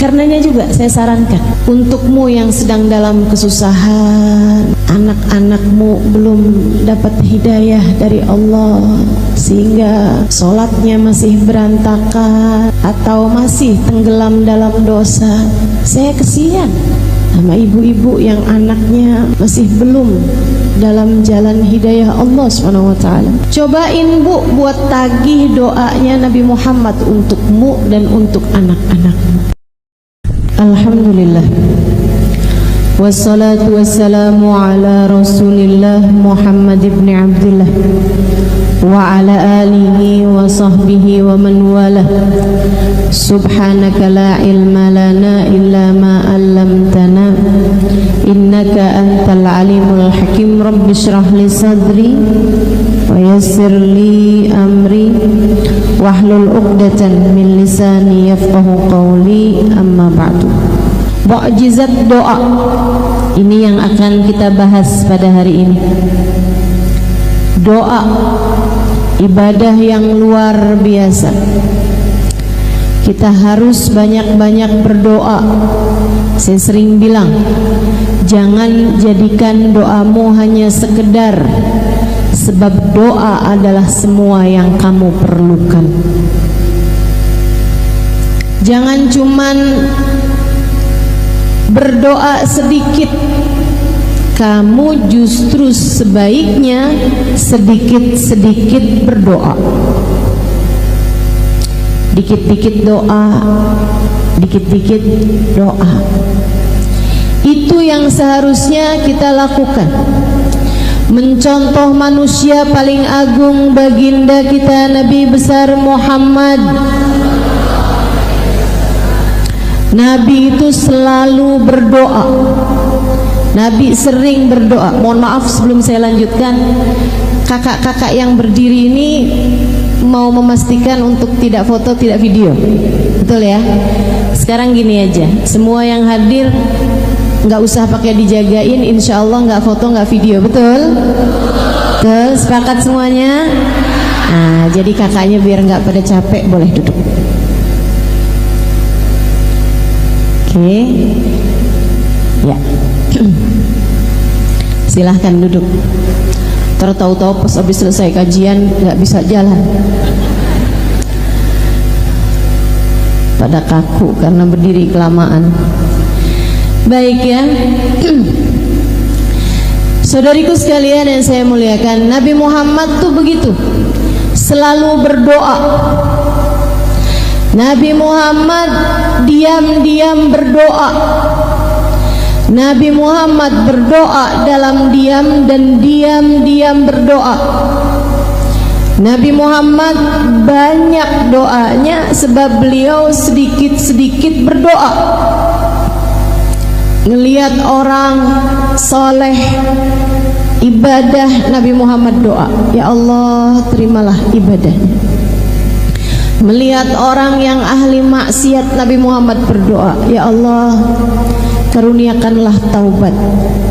Karenanya juga saya sarankan untukmu yang sedang dalam kesusahan, anak-anakmu belum dapat hidayah dari Allah sehingga sholatnya masih berantakan atau masih tenggelam dalam dosa. Saya kesian sama ibu-ibu yang anaknya masih belum dalam jalan hidayah Allah SWT. Cobain Bu buat tagih doanya Nabi Muhammad untukmu dan untuk anak-anakmu. Alhamdulillah, wassalatu wassalamu ala Rasulillah Muhammad ibn Abdullah wa ala alihi wa sahbihi wa man walah. Subhanaka la ilma lana illa ma 'allamtana innaka antal alimul hakim. Rabbi shrah li sadri wa yassir li amri wahlul 'uqdatan min lisani yafqahu qawli. Amma ba'du. Mukjizat doa ini yang akan kita bahas pada hari ini. Doa ibadah yang luar biasa. Kita harus banyak-banyak berdoa. Saya sering bilang, jangan jadikan doamu hanya sekedar, sebab doa adalah semua yang kamu perlukan. Jangan cuman berdoa sedikit. Kamu justru sebaiknya sedikit-sedikit berdoa. Dikit-dikit doa, dikit-dikit doa. Itu yang seharusnya kita lakukan. Mencontoh manusia paling agung, baginda kita Nabi besar Muhammad. Nabi itu selalu berdoa. Nabi sering berdoa. Mohon maaf sebelum saya lanjutkan, kakak-kakak yang berdiri ini mau memastikan untuk tidak foto, tidak video. Betul ya? Sekarang gini aja, semua yang hadir nggak usah pakai dijagain, insya Allah nggak foto, nggak video. Betul? Betul, sepakat semuanya? Nah, jadi kakaknya biar nggak pada capek boleh duduk. Oke, ya. Silahkan duduk. Tahu-tahu pas habis selesai kajian nggak bisa jalan, pada kaku karena berdiri kelamaan. Baik ya, saudariku sekalian yang saya muliakan, Nabi Muhammad tuh begitu, selalu berdoa. Nabi Muhammad diam-diam berdoa. Nabi Muhammad berdoa dalam diam dan diam-diam berdoa. Nabi Muhammad banyak doanya sebab beliau sedikit-sedikit berdoa. Ngelihat orang soleh ibadah, Nabi Muhammad doa, ya Allah terimalah ibadahnya. Melihat orang yang ahli maksiat, Nabi Muhammad berdoa, ya Allah karuniakanlah taubat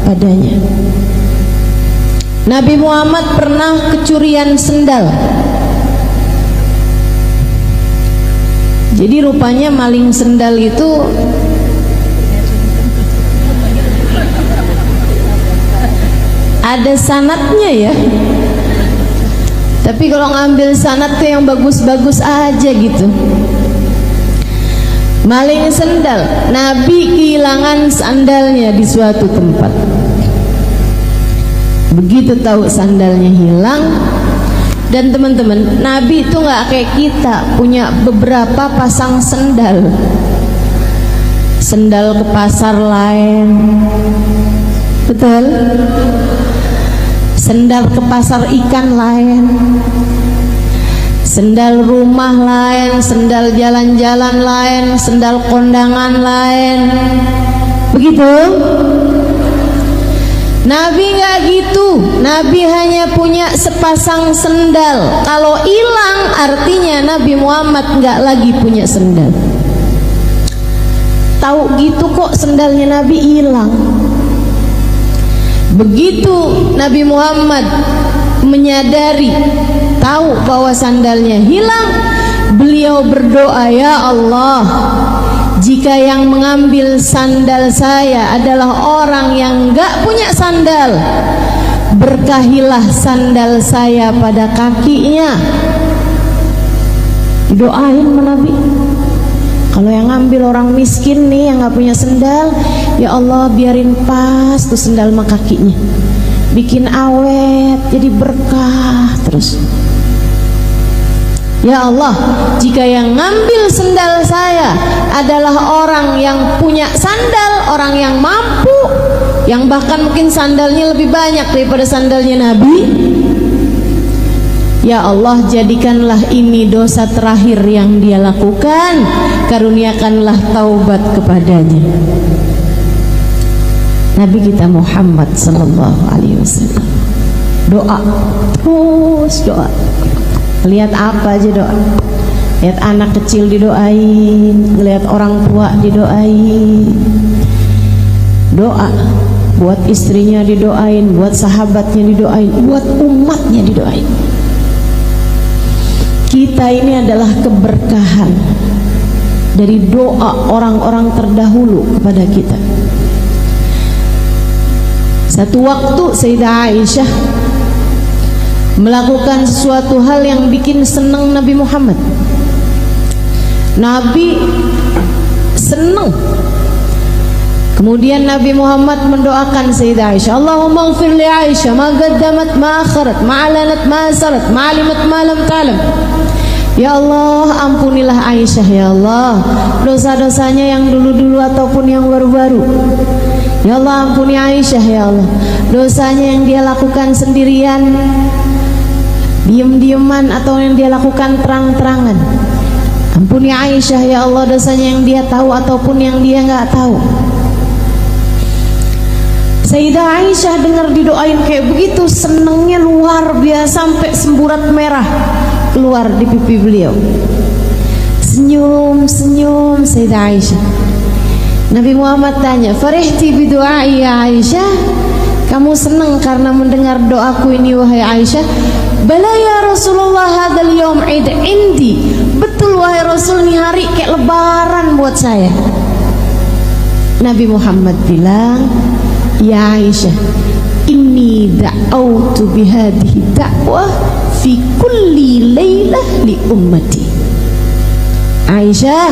padanya. Nabi Muhammad pernah kecurian sendal. Jadi rupanya maling sendal itu ada sanadnya ya. Tapi kalau ngambil sanad tuh yang bagus-bagus aja gitu. Maling sendal, Nabi kehilangan sandalnya di suatu tempat. Begitu tahu sandalnya hilang, dan teman-teman, Nabi itu nggak kayak kita punya beberapa pasang sendal. Sendal ke pasar lain, betul? Sendal ke pasar ikan lain, sendal rumah lain, sendal jalan-jalan lain, sendal kondangan lain. Begitu? Nabi nggak gitu. Nabi hanya punya sepasang sendal. Kalau hilang artinya Nabi Muhammad nggak lagi punya sendal. Tahu gitu kok sendalnya Nabi hilang. Begitu Nabi Muhammad menyadari, tahu bahwa sandalnya hilang, beliau berdoa, ya Allah jika yang mengambil sandal saya adalah orang yang gak punya sandal, berkahilah sandal saya pada kakinya. Doain Nabi. Kalau yang ngambil orang miskin nih yang gak punya sandal, ya Allah biarin pas tuh sandal sama kakinya, bikin awet jadi berkah terus. Ya Allah, jika yang ngambil sandal saya adalah orang yang punya sandal, orang yang mampu, yang bahkan mungkin sandalnya lebih banyak daripada sandalnya Nabi, ya Allah jadikanlah ini dosa terakhir yang dia lakukan, karuniakanlah taubat kepadanya. Nabi kita Muhammad sallallahu alaihi wasallam doa, terus doa. Lihat apa aja doa. Lihat anak kecil didoain, lihat orang tua didoain. Doa buat istrinya didoain, buat sahabatnya didoain, buat umatnya didoain. Kita ini adalah keberkahan dari doa orang-orang terdahulu kepada kita. Satu waktu Sayyidah Aisyah melakukan sesuatu hal yang bikin senang Nabi Muhammad. Nabi senang. Kemudian Nabi Muhammad mendoakan Sayyidah Aisyah, Allahumma ighfir li Aisyah ma qaddamat ma akharat ma alanat ma asarat ma alimat ma lam ta'lam. Ya Allah, ampunilah Aisyah ya Allah, dosa-dosanya yang dulu-dulu ataupun yang baru-baru. Ya Allah, ampuni Aisyah ya Allah, dosanya yang dia lakukan sendirian, diam-diaman, atau yang dia lakukan terang-terangan. Ampuni Aisyah ya Allah, dosanya yang dia tahu ataupun yang dia nggak tahu. Sayyidah Aisyah dengar didoain kayak begitu, senangnya luar biasa sampai semburat merah keluar di pipi beliau. Senyum-senyum Sayyidah Aisyah. Nabi Muhammad tanya, "Farihti bidu'ai ya Aisyah? Kamu senang karena mendengar doaku ini wahai Aisyah?" "Bala ya Rasulullah, hadzal yaum id indi." Betul wahai Rasul, ini hari kayak lebaran buat saya. Nabi Muhammad bilang, "Ya Aisyah, inni da'autu bihadhihi da'wah fi kulli lailah li ummati." Aisyah,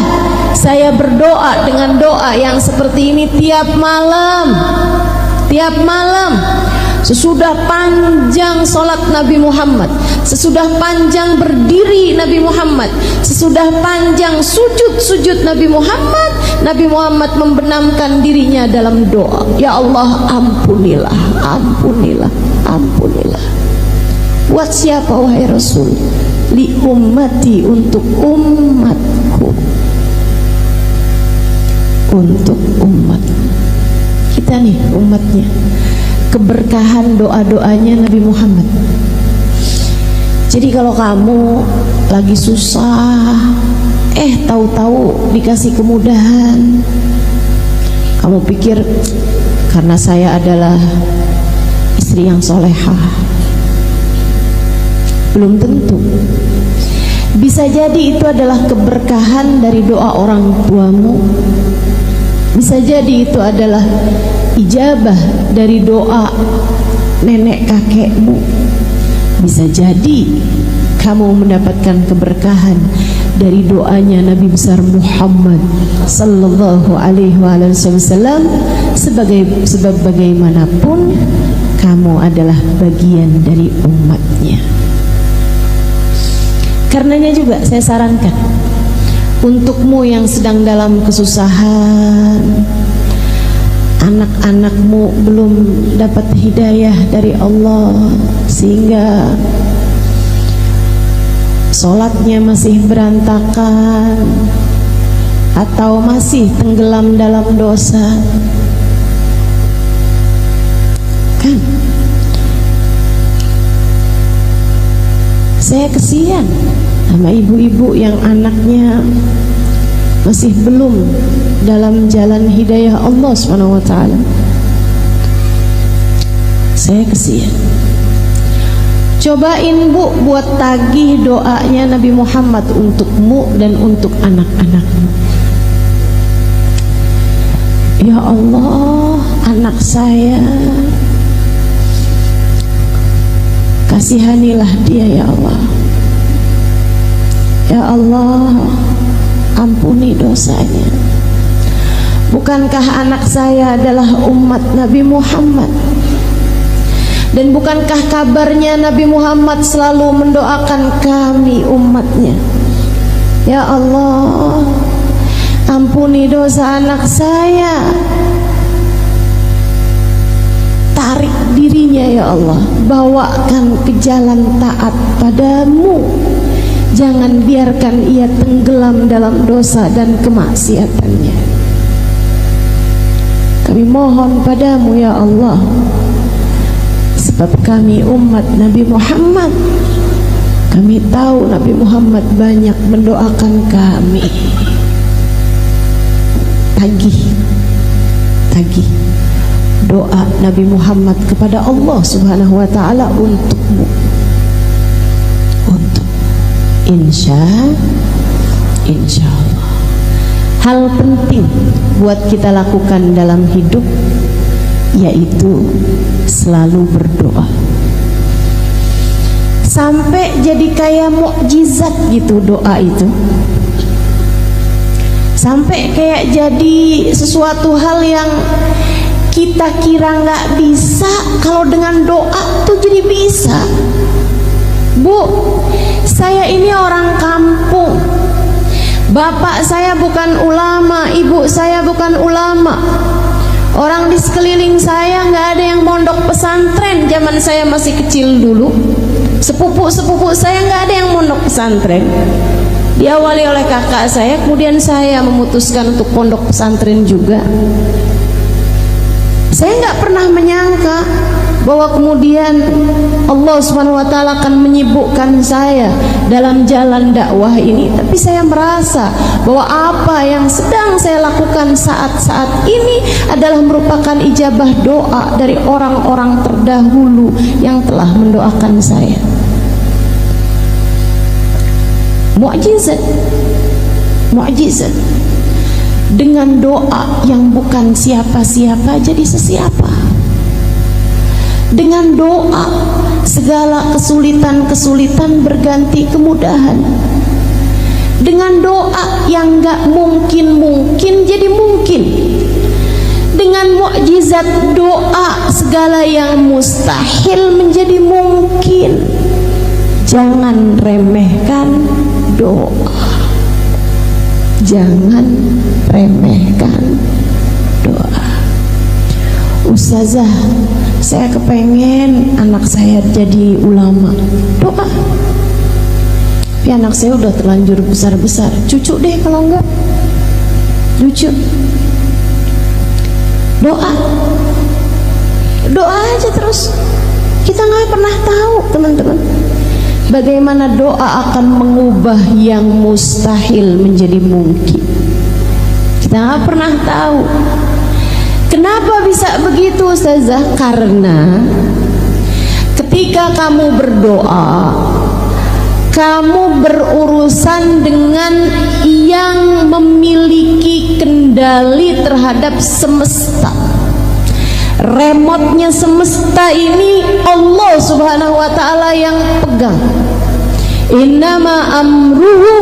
saya berdoa dengan doa yang seperti ini tiap malam. Tiap malam, sesudah panjang solat Nabi Muhammad, sesudah panjang berdiri Nabi Muhammad, sesudah panjang sujud Nabi Muhammad membenamkan dirinya dalam doa. Ya Allah, ampunilah, ampunilah, ampunilah. Buat siapa wahai Rasul? Li ummati, untuk umatku. Untuk umat kita nih, umatnya. Keberkahan doa-doanya Nabi Muhammad. Jadi kalau kamu lagi susah, tahu-tahu dikasih kemudahan, kamu pikir karena saya adalah istri yang solehah. Belum tentu. Bisa jadi itu adalah keberkahan dari doa orang tuamu. Bisa jadi itu adalah ijabah dari doa nenek kakekmu. Bisa jadi kamu mendapatkan keberkahan dari doanya Nabi besar Muhammad sallallahu alaihi wasallam. Sebab bagaimanapun kamu adalah bagian dari umatnya. Karenanya juga saya sarankan untukmu yang sedang dalam kesusahan, anak-anakmu belum dapat hidayah dari Allah sehingga sholatnya masih berantakan atau masih tenggelam dalam dosa, kan saya kesian sama ibu-ibu yang anaknya masih belum dalam jalan hidayah Allah SWT. Saya kesian. Cobain Bu buat tagih doanya Nabi Muhammad untukmu dan untuk anak-anakmu. anak saya. Kasihanilah dia ya Allah. Ya Allah, ampuni dosanya. Bukankah anak saya adalah umat Nabi Muhammad? Dan bukankah kabarnya Nabi Muhammad selalu mendoakan kami umatnya? Ya Allah, ampuni dosa anak saya. Tarik dirinya ya Allah, bawakan ke jalan taat padamu. Jangan biarkan ia tenggelam dalam dosa dan kemaksiatannya. Kami mohon padamu ya Allah, sebab kami umat Nabi Muhammad. Kami tahu Nabi Muhammad banyak mendoakan kami. Tagih doa Nabi Muhammad kepada Allah Subhanahu wa ta'ala untukmu, untuk insya Allah. Hal penting buat kita lakukan dalam hidup yaitu selalu berdoa, sampai jadi kayak mukjizat gitu doa itu, sampai kayak jadi sesuatu hal yang kita kira nggak bisa, kalau dengan doa tuh jadi bisa. Bu, saya ini orang kampung, bapak saya bukan ulama, ibu saya bukan ulama, orang di sekeliling saya nggak ada yang mondok pesantren. Zaman saya masih kecil dulu, sepupu saya nggak ada yang mondok pesantren. Diawali oleh kakak saya, kemudian saya memutuskan untuk pondok pesantren juga. Saya nggak pernah menyangka bahwa kemudian Allah Subhanahu wa ta'ala akan menyibukkan saya dalam jalan dakwah ini. Tapi saya merasa bahwa apa yang sedang saya lakukan saat-saat ini adalah merupakan ijabah doa dari orang-orang terdahulu yang telah mendoakan saya. Mukjizat. Dengan doa yang bukan siapa-siapa jadi sesiapa. Dengan doa segala kesulitan berganti kemudahan. Dengan doa yang gak mungkin jadi mungkin. Dengan mukjizat doa segala yang mustahil menjadi mungkin. Jangan remehkan doa. Jangan remehkan doa. Ustazah, saya kepengen anak saya jadi ulama. Doa. Tapi anak saya udah terlanjur besar-besar. Cucu deh kalau enggak. Lucu. Doa. Doa aja terus. Kita nggak pernah tahu, teman-teman, bagaimana doa akan mengubah yang mustahil menjadi mungkin. Kita nggak pernah tahu. Kenapa bisa begitu, Ustazah? Karena ketika kamu berdoa, kamu berurusan dengan yang memiliki kendali terhadap semesta. Remotnya semesta ini Allah Subhanahu wa ta'ala yang pegang. Innama amruhu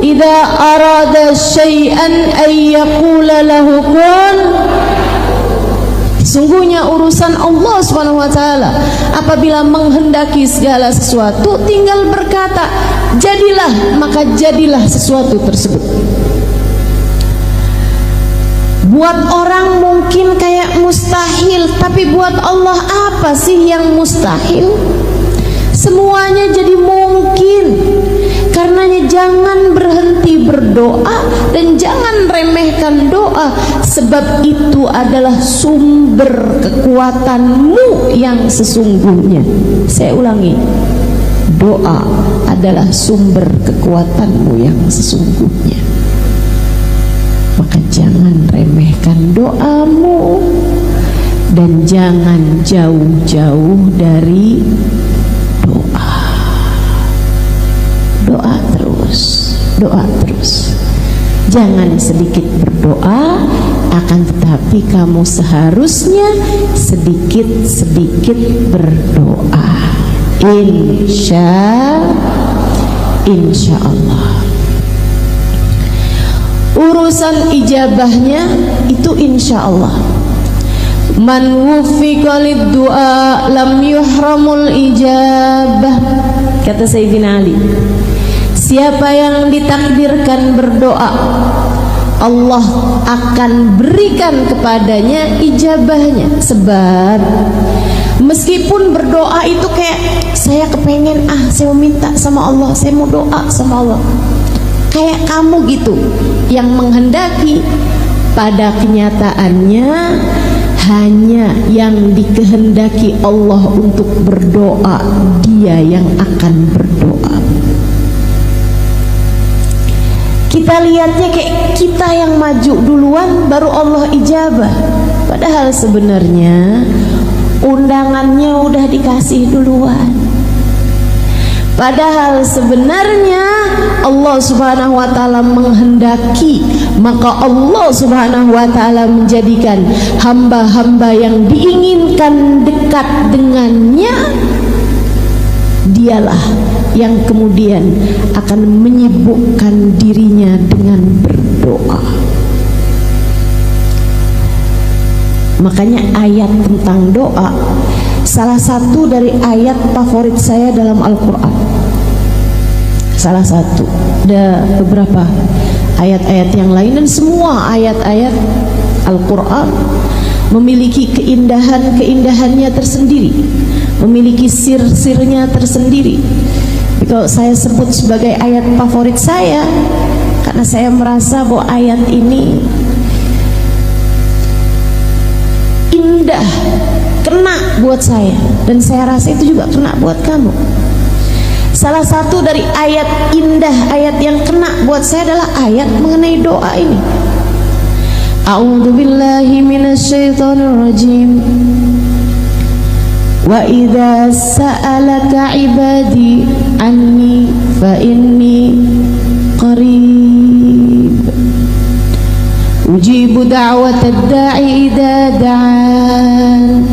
idza arada syai'an ay yaqula lahu kun. Sungguhnya urusan Allah Subhanahu wa ta'ala, apabila menghendaki segala sesuatu tinggal berkata jadilah, maka jadilah sesuatu tersebut. Buat orang mungkin kayak mustahil, tapi buat Allah apa sih yang mustahil? Semuanya jadi mungkin. Karenanya jangan berhenti berdoa dan jangan remehkan doa, sebab itu adalah sumber kekuatanmu yang sesungguhnya. Saya ulangi, doa adalah sumber kekuatanmu yang sesungguhnya. Maka jangan remehkan doamu dan jangan jauh-jauh dari doa. Doa terus. Jangan sedikit berdoa, akan tetapi kamu seharusnya sedikit-sedikit berdoa. Insya Allah. Urusan ijabahnya itu insya Allah. Man wuffiqa lid-du'a lam yuhramul ijabah, kata Sayyidina Ali. Siapa yang ditakdirkan berdoa, Allah akan berikan kepadanya ijabahnya. Sebab meskipun berdoa itu kayak saya kepengen, saya mau minta sama Allah, saya mau doa sama Allah, kayak kamu gitu yang menghendaki, pada kenyataannya hanya yang dikehendaki Allah untuk berdoa, dia yang akan berdoa. Kita lihatnya kayak kita yang maju duluan baru Allah ijabah, padahal sebenarnya undangannya udah dikasih duluan. Padahal sebenarnya Allah Subhanahu wa ta'ala menghendaki, maka Allah Subhanahu wa ta'ala menjadikan hamba-hamba yang diinginkan dekat dengannya, dialah yang kemudian akan menyibukkan dirinya dengan berdoa. Makanya ayat tentang doa salah satu dari ayat favorit saya dalam Al-Quran. Salah satu, ada beberapa ayat-ayat yang lain, dan semua ayat-ayat Al-Quran memiliki keindahan-keindahannya tersendiri, memiliki sir-sirnya tersendiri. Kalau saya sebut sebagai ayat favorit saya, karena saya merasa bahwa ayat ini indah, kena buat saya, dan saya rasa itu juga kena buat kamu. Salah satu dari ayat indah, ayat yang kena buat saya adalah ayat mengenai doa ini. A'udzubillahi minasyaitonir rajim. Wa idza sa'alaka 'ibadi anni fa inni qarib. Ujibu da'watad da'i idza da'an.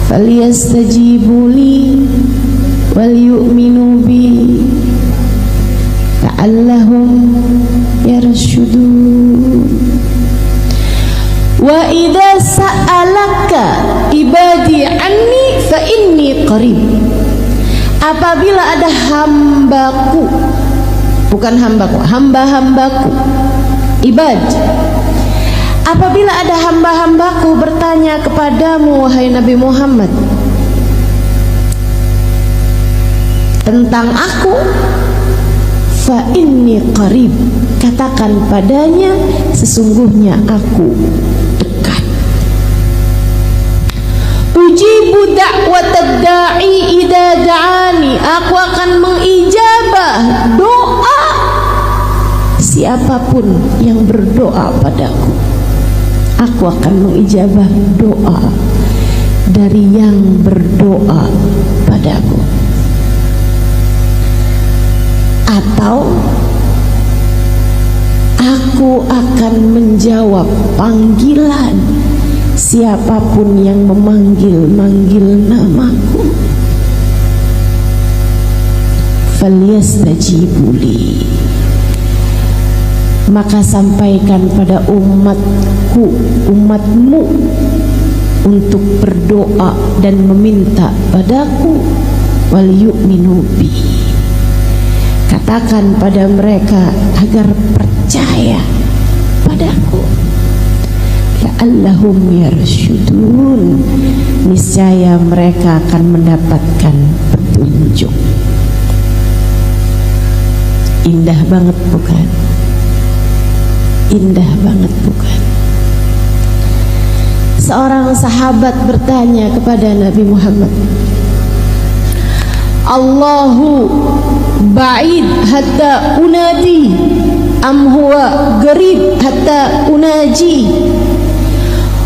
Falyastajibu li wal yu'minu bi la'allahum yarshudun. Wa idza sa'alaka ibadi anni fa inni qarib. Apabila ada hambaku, bukan hambaku, hamba-hambaku, ibad. Apabila ada hamba-hambaku bertanya kepadamu wahai Nabi Muhammad tentang aku, fa inni qarib, katakan padanya sesungguhnya aku dekat. Ujibu da'watad da'i idza da'ani, aku akan mengijabah doa siapapun yang berdoa padaku. Aku akan mengijabah doa dari yang berdoa padaku. Atau aku akan menjawab panggilan siapapun yang memanggil-manggil namaku. Falyastajibu li, maka sampaikan pada umatku, umatmu untuk berdoa dan meminta padaku. Wal yu'minu bi, katakan pada mereka agar percaya padaku. La'allahum yarshudun, niscaya mereka akan mendapatkan petunjuk. Indah banget bukan? Indah banget bukan? Seorang sahabat bertanya kepada Nabi Muhammad, Allahu ba'id hatta unadi am huwa garib hatta unaji.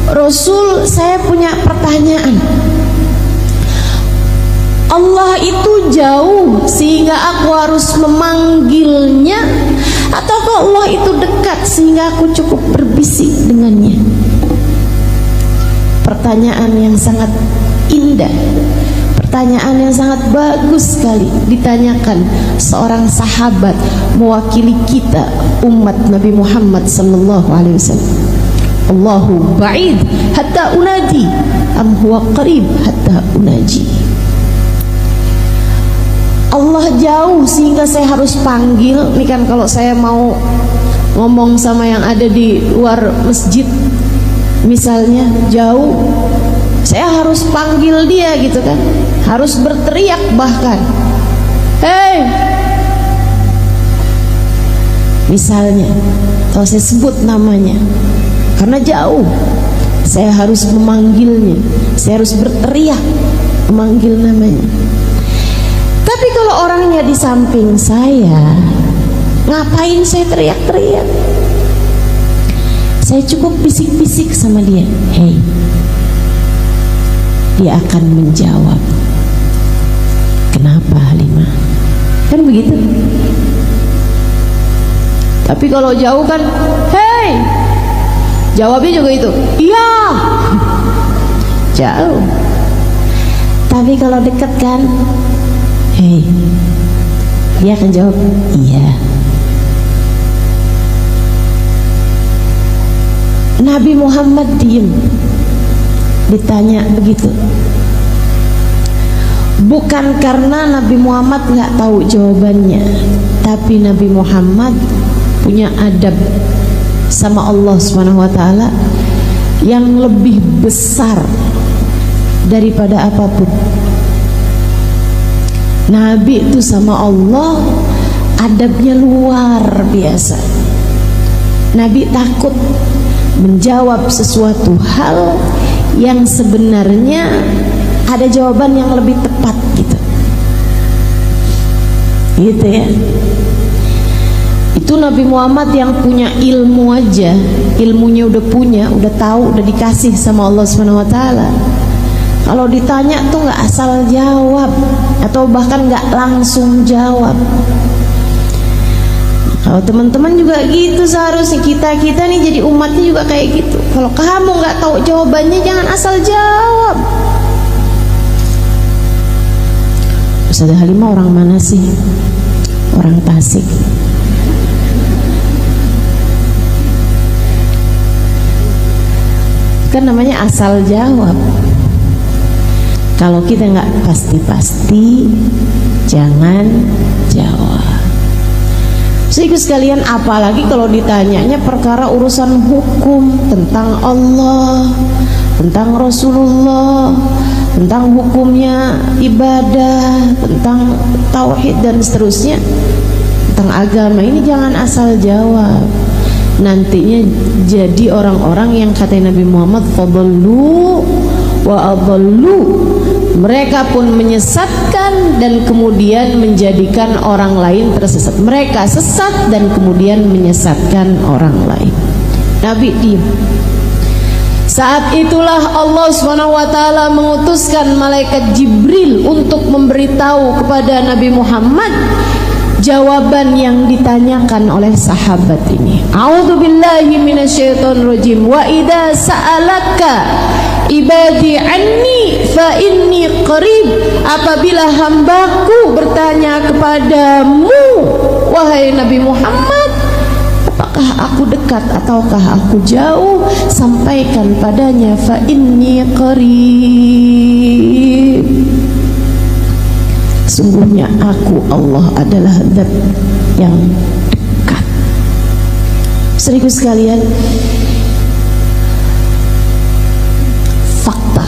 Rasul, saya punya pertanyaan. Allah itu jauh sehingga aku harus memanggilnya, ataukah Allah itu dekat sehingga aku cukup berbisik dengannya? pertanyaan yang sangat indah, pertanyaan yang sangat bagus sekali ditanyakan seorang sahabat mewakili kita umat Nabi Muhammad sallallahu alaihi wasallam. Allahu ba'id hatta unadi am huwa qarib hatta unaji. Allah jauh sehingga saya harus panggil. Ini kan kalau saya mau ngomong sama yang ada di luar masjid misalnya jauh, saya harus panggil dia gitu kan, harus berteriak bahkan, hei, misalnya kalau saya sebut namanya karena jauh, saya harus memanggilnya, saya harus berteriak memanggil namanya. Tapi kalau orangnya di samping saya, ngapain saya teriak-teriak? Saya cukup bisik-bisik sama dia, hei. Dia akan menjawab, kenapa Halimah? Kan begitu. Tapi kalau jauh kan, hei, jawabnya juga itu, iya. Jauh. Tapi kalau dekat kan, hei, dia akan jawab, iya. Nabi Muhammad diem, ditanya begitu. Bukan karena Nabi Muhammad nggak tahu jawabannya, tapi Nabi Muhammad punya adab sama Allah SWT yang lebih besar daripada apapun. Nabi itu sama Allah adabnya luar biasa. Nabi takut menjawab sesuatu hal yang sebenarnya ada jawaban yang lebih tepat gitu. Gitu ya. Itu Nabi Muhammad yang punya ilmu aja, ilmunya udah punya, udah tahu, udah dikasih sama Allah SWT. Kalau ditanya tuh nggak asal jawab, atau bahkan nggak langsung jawab. Kalau teman-teman juga gitu, seharusnya kita nih jadi umatnya juga kayak gitu. Kalau kamu nggak tahu jawabannya, jangan asal jawab. Ustazah Halimah orang mana sih? Orang Tasik. Kan namanya asal jawab. Kalau kita nggak pasti-pasti, jangan jawab. Sehingga sekalian, apalagi kalau ditanyanya perkara urusan hukum tentang Allah, tentang Rasulullah, tentang hukumnya ibadah, tentang tauhid dan seterusnya, tentang agama, ini jangan asal jawab. Nantinya jadi orang-orang yang kata Nabi Muhammad, fadallu wa adallu. Mereka pun menyesatkan dan kemudian menjadikan orang lain tersesat. Mereka sesat dan kemudian menyesatkan orang lain. Nabi diam. Saat itulah Allah SWT mengutuskan malaikat Jibril untuk memberitahu kepada Nabi Muhammad jawaban yang ditanyakan oleh sahabat ini. A'udzubillahi minasyaitonirrajim. Wa idza sa'alaka ibadi anni fa inni qarib. Apabila hambaku bertanya kepadamu, wahai Nabi Muhammad, apakah aku dekat ataukah aku jauh, sampaikan padanya fa inni qarib. Sungguhnya aku Allah adalah zat yang dekat. Saudaraku sekalian, fakta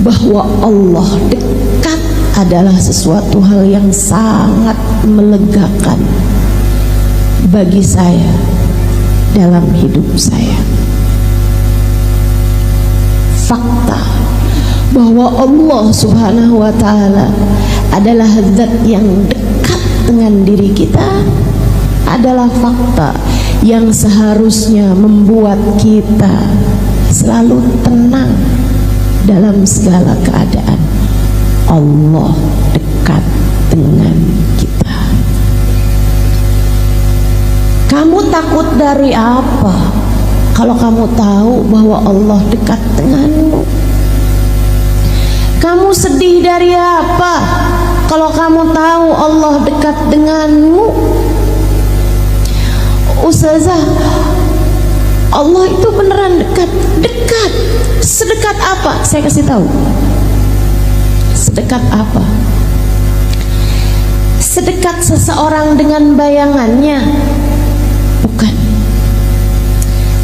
bahwa Allah dekat adalah sesuatu hal yang sangat melegakan bagi saya dalam hidup saya. Fakta bahwa Allah Subhanahu wa ta'ala adalah zat yang dekat dengan diri kita adalah fakta yang seharusnya membuat kita selalu tenang dalam segala keadaan. Allah dekat dengan kita. Kamu takut dari apa? kalau kamu tahu bahwa Allah dekat denganmu? Kamu sedih dari apa kalau kamu tahu Allah dekat denganmu? Ustazah, Allah itu beneran dekat. Dekat. Sedekat apa? Saya kasih tahu. Sedekat apa? Sedekat seseorang dengan bayangannya? Bukan.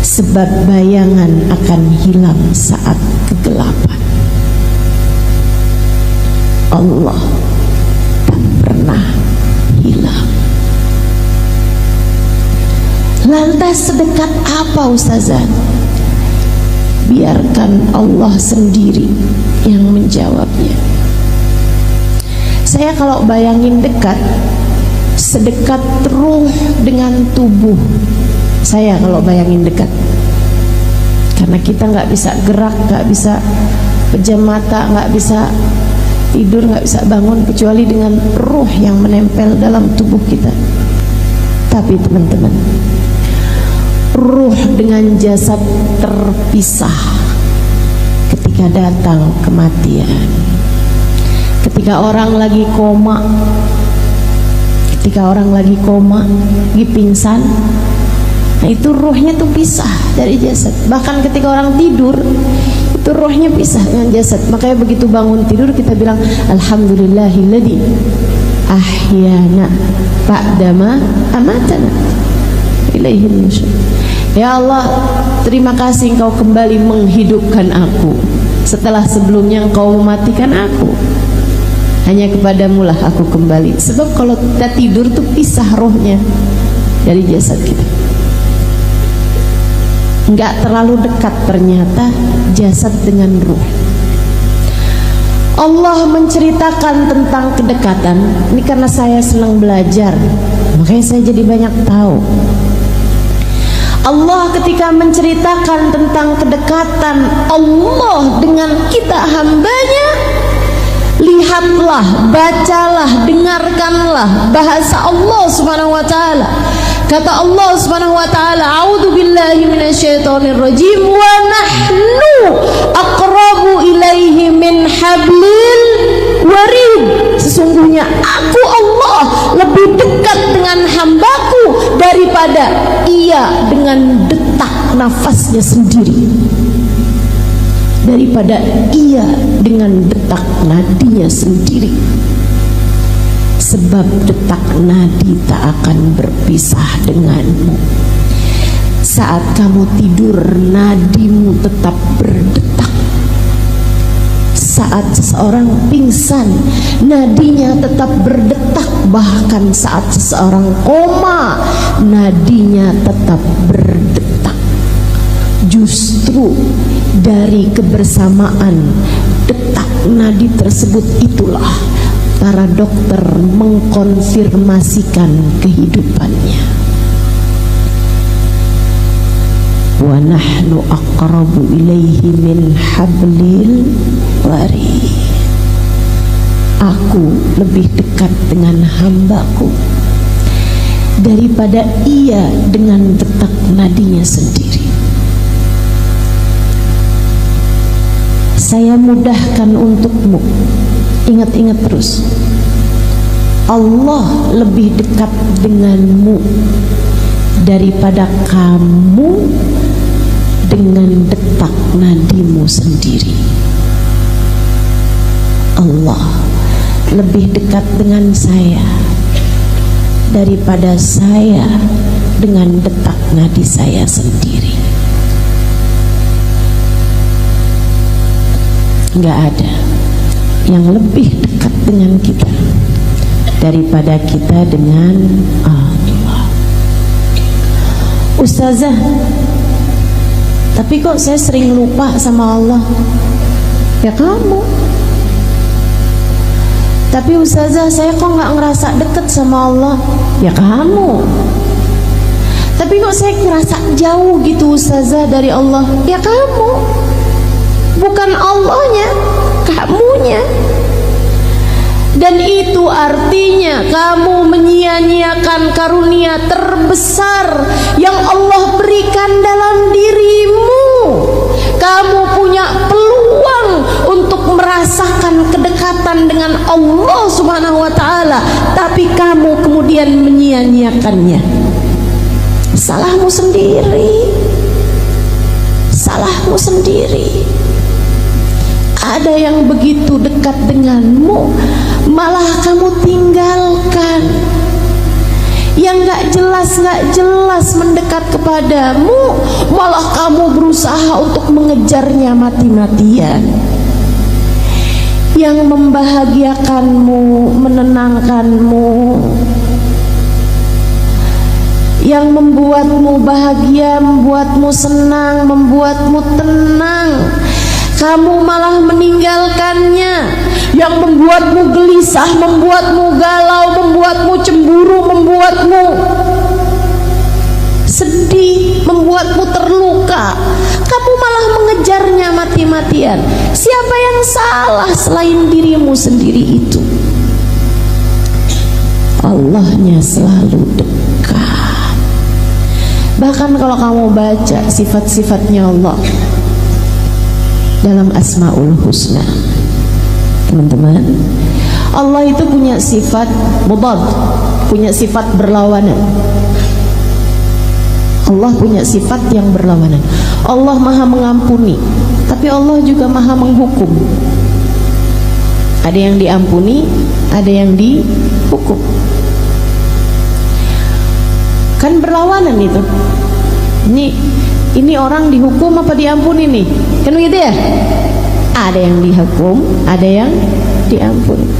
Sebab bayangan akan hilang saat kegelapan. Allah tak pernah hilang. Lantas sedekat apa Ustazah? Biarkan Allah sendiri yang menjawabnya. Saya kalau bayangin dekat, sedekat ruh dengan tubuh. Saya kalau bayangin dekat, karena kita nggak bisa gerak, nggak bisa pejam mata, nggak bisa tidur, nggak bisa bangun kecuali dengan ruh yang menempel dalam tubuh kita. Tapi teman-teman, ruh dengan jasad terpisah ketika datang kematian. Ketika orang lagi koma, lagi pingsan, nah itu ruhnya tuh pisah dari jasad. Bahkan ketika orang tidur, itu rohnya pisah dengan jasad. Makanya begitu bangun tidur kita bilang alhamdulillahilladzi ahyana ba'dama amatana ilaihin nusyur. Ya Allah, terima kasih Engkau kembali menghidupkan aku setelah sebelumnya Engkau mematikan aku. Hanya kepadamu lah aku kembali. Sebab kalau kita tidur tuh pisah rohnya dari jasad kita. Enggak terlalu dekat ternyata jasad dengan ruh. Allah menceritakan tentang kedekatan. Ini karena saya senang belajar, makanya saya jadi banyak tahu. Allah ketika menceritakan tentang kedekatan Allah dengan kita hambanya, lihatlah, bacalah, dengarkanlah bahasa Allah Subhanahu wa taala. Kata Allah Subhanahu wa taala, "A'udzu billahi minasyaitonir rajim wa nahnu aqrabu ilaihi min hablil warid." Sesungguhnya aku Allah lebih dekat dengan hambaku daripada ia dengan detak nafasnya sendiri, daripada ia dengan detak nadinya sendiri. Sebab detak nadi tak akan berpisah denganmu. Saat kamu tidur, nadimu tetap berdetak. Saat seseorang pingsan, nadinya tetap berdetak. Bahkan saat seseorang koma, nadinya tetap berdetak. Justru dari kebersamaan detak nadi tersebut itulah para dokter mengkonfirmasikan kehidupannya. Wa nahnu aqrabu ilaihi min hablil warid. Aku lebih dekat dengan hambaku daripada ia dengan detak nadinya sendiri. Saya mudahkan untukmu. Ingat-ingat terus, Allah lebih dekat denganmu daripada kamu dengan detak nadimu sendiri. Allah lebih dekat dengan saya daripada saya dengan detak nadi saya sendiri. Nggak ada yang lebih dekat dengan kita daripada kita dengan Allah. Ustazah, tapi kok saya sering lupa sama Allah? Ya kamu. Tapi Ustazah, saya kok nggak ngerasa deket sama Allah? Ya kamu. Tapi kok saya ngerasa jauh gitu Ustazah dari Allah? Ya kamu. Bukan Allahnya, kamunya. Dan itu artinya kamu menyia-nyiakan karunia terbesar yang Allah berikan dalam dirimu. Kamu punya peluang untuk merasakan kedekatan dengan Allah Subhanahu wa ta'ala, tapi kamu kemudian menyia-nyiakannya. Salahmu sendiri. Salahmu sendiri. Ada yang begitu dekat denganmu, malah kamu tinggalkan. Yang gak jelas mendekat kepadamu, malah kamu berusaha untuk mengejarnya mati-matian. Yang membahagiakanmu, menenangkanmu, yang membuatmu bahagia, membuatmu senang, membuatmu tenang, kamu malah meninggalkannya. Yang membuatmu gelisah, membuatmu galau, membuatmu cemburu, membuatmu sedih, membuatmu terluka, kamu malah mengejarnya mati-matian. Siapa yang salah selain dirimu sendiri itu? Allahnya selalu dekat. Bahkan kalau kamu baca sifat-sifatnya Allah dalam Asmaul Husna, teman-teman, Allah itu punya sifat mudad, punya sifat berlawanan. Allah punya sifat yang berlawanan. Allah maha mengampuni, tapi Allah juga maha menghukum. Ada yang diampuni, ada yang dihukum. Kan berlawanan itu. Ini orang dihukum apa diampuni nih? Kan begitu ya? Ada yang dihukum, ada yang diampuni.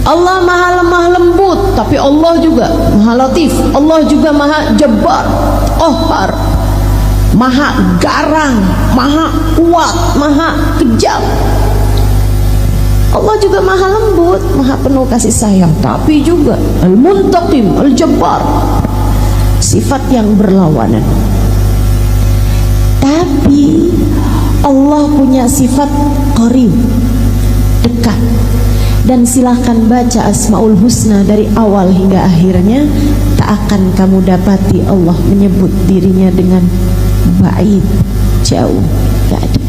Allah maha lemah lembut, tapi Allah juga maha latif. Allah juga maha jabbar, qahhar, maha garang, maha kuat, maha kejam. Allah juga maha lembut, maha penuh kasih sayang, tapi juga al-muntaqim, al-jabbar, sifat yang berlawanan. Tapi Allah punya sifat qarib, dekat. Dan silahkan baca Asmaul Husna dari awal hingga akhirnya, tak akan kamu dapati Allah menyebut dirinya dengan ba'id, jauh, gak ada.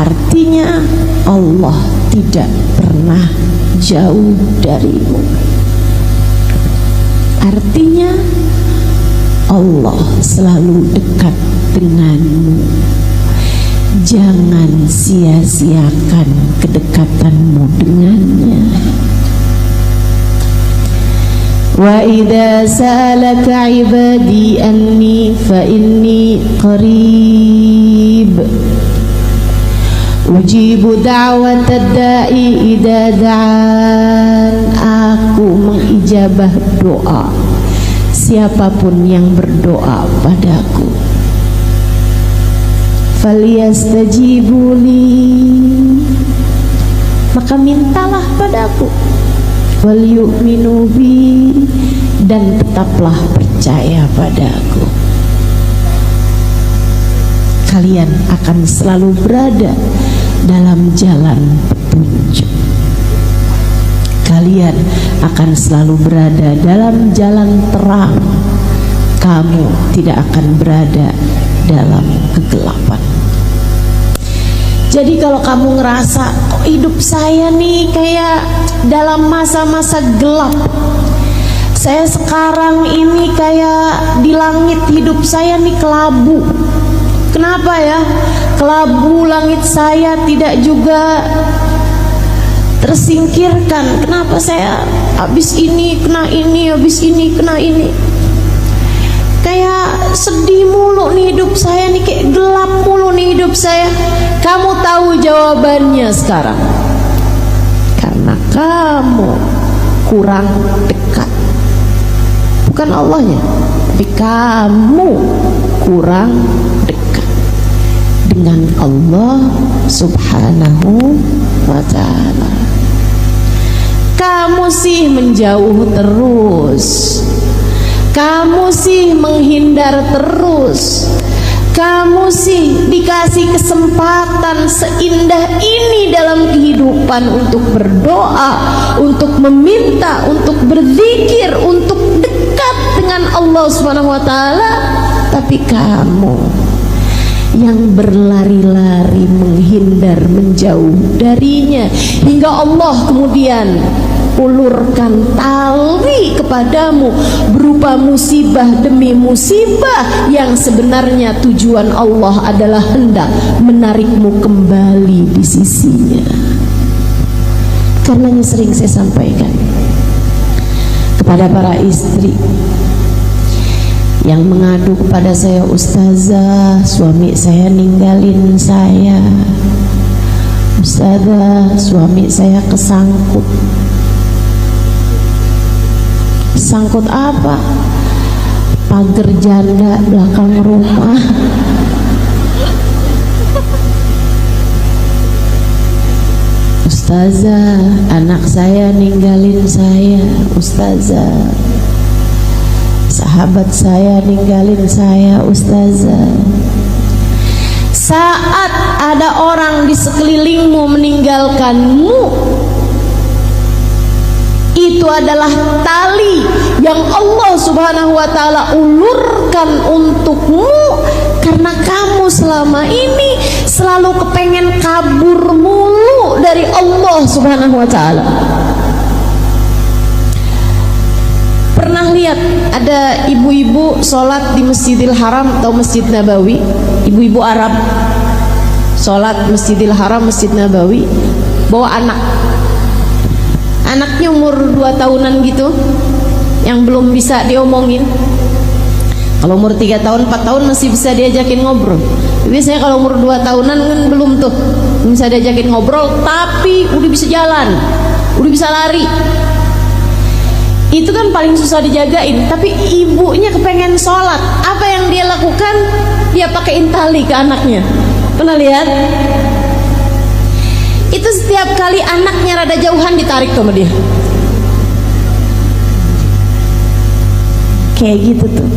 Artinya Allah tidak pernah jauh darimu. Artinya Allah selalu dekat denganmu. Jangan sia-siakan kedekatanmu dengannya. Wa idza sa'alaka 'ibadi anni fa inni qarib ujibu da'watad da'i idza da'an. Aku mengijabah doa siapapun yang berdoa padaku. Falyastajibuli, maka mintalah padaku. Wal yu'minu bi, dan tetaplah percaya padaku. Kalian akan selalu berada dalam jalan petunjuk. Kalian akan selalu berada dalam jalan terang. Kamu tidak akan berada dalam kegelapan. Jadi kalau kamu ngerasa kok hidup saya nih kayak dalam masa-masa gelap, saya sekarang ini kayak di langit hidup saya nih kelabu. Kenapa ya? Kelabu langit saya tidak juga tersingkirkan. Kenapa saya habis ini kena ini, habis ini kena ini? Kayak sedih mulu nih hidup saya nih, kayak gelap mulu nih hidup saya. Kamu tahu jawabannya sekarang. Karena kamu kurang dekat. Bukan Allahnya, tapi kamu kurang dekat dengan Allah Subhanahu wa ta'ala. Kamu sih menjauh terus, kamu sih menghindar terus, Kamu sih dikasih kesempatan seindah ini dalam kehidupan untuk berdoa, untuk meminta, untuk berzikir, untuk dekat dengan Allah Subhanahu wa taala, tapi kamu yang berlari-lari menghindar, menjauh darinya, hingga Allah kemudian ulurkan tali kepadamu berupa musibah demi musibah yang sebenarnya tujuan Allah adalah hendak menarikmu kembali di sisinya. Karenanya sering saya sampaikan kepada para istri yang mengadu kepada saya, "Ustazah, suami saya ninggalin saya. Ustazah, suami saya kesangkut." Sangkut apa? Pagar janda belakang rumah. Ustazah, anak saya ninggalin saya. Ustazah, sahabat saya ninggalin saya. Ustazah, saat ada orang di sekelilingmu meninggalkanmu, itu adalah tali yang Allah Subhanahu wa taala ulurkan untukmu, karena kamu selama ini selalu kepengen kabur mulu dari Allah Subhanahu wa taala. Pernah lihat ada ibu-ibu sholat di Masjidil Haram atau Masjid Nabawi, ibu-ibu Arab sholat Masjidil Haram, Masjid Nabawi, bawa anaknya umur 2 tahunan gitu, yang belum bisa diomongin. Kalau umur 3 tahun, 4 tahun masih bisa diajakin ngobrol. Biasanya kalau umur 2 tahunan kan belum tuh bisa diajakin ngobrol, tapi udah bisa jalan, udah bisa lari. Itu kan paling susah dijagain. Tapi ibunya kepengen sholat, apa yang dia lakukan? Dia pakein tali ke anaknya. Pernah lihat? Itu setiap kali anaknya rada jauhan ditarik sama dia. Kayak gitu tuh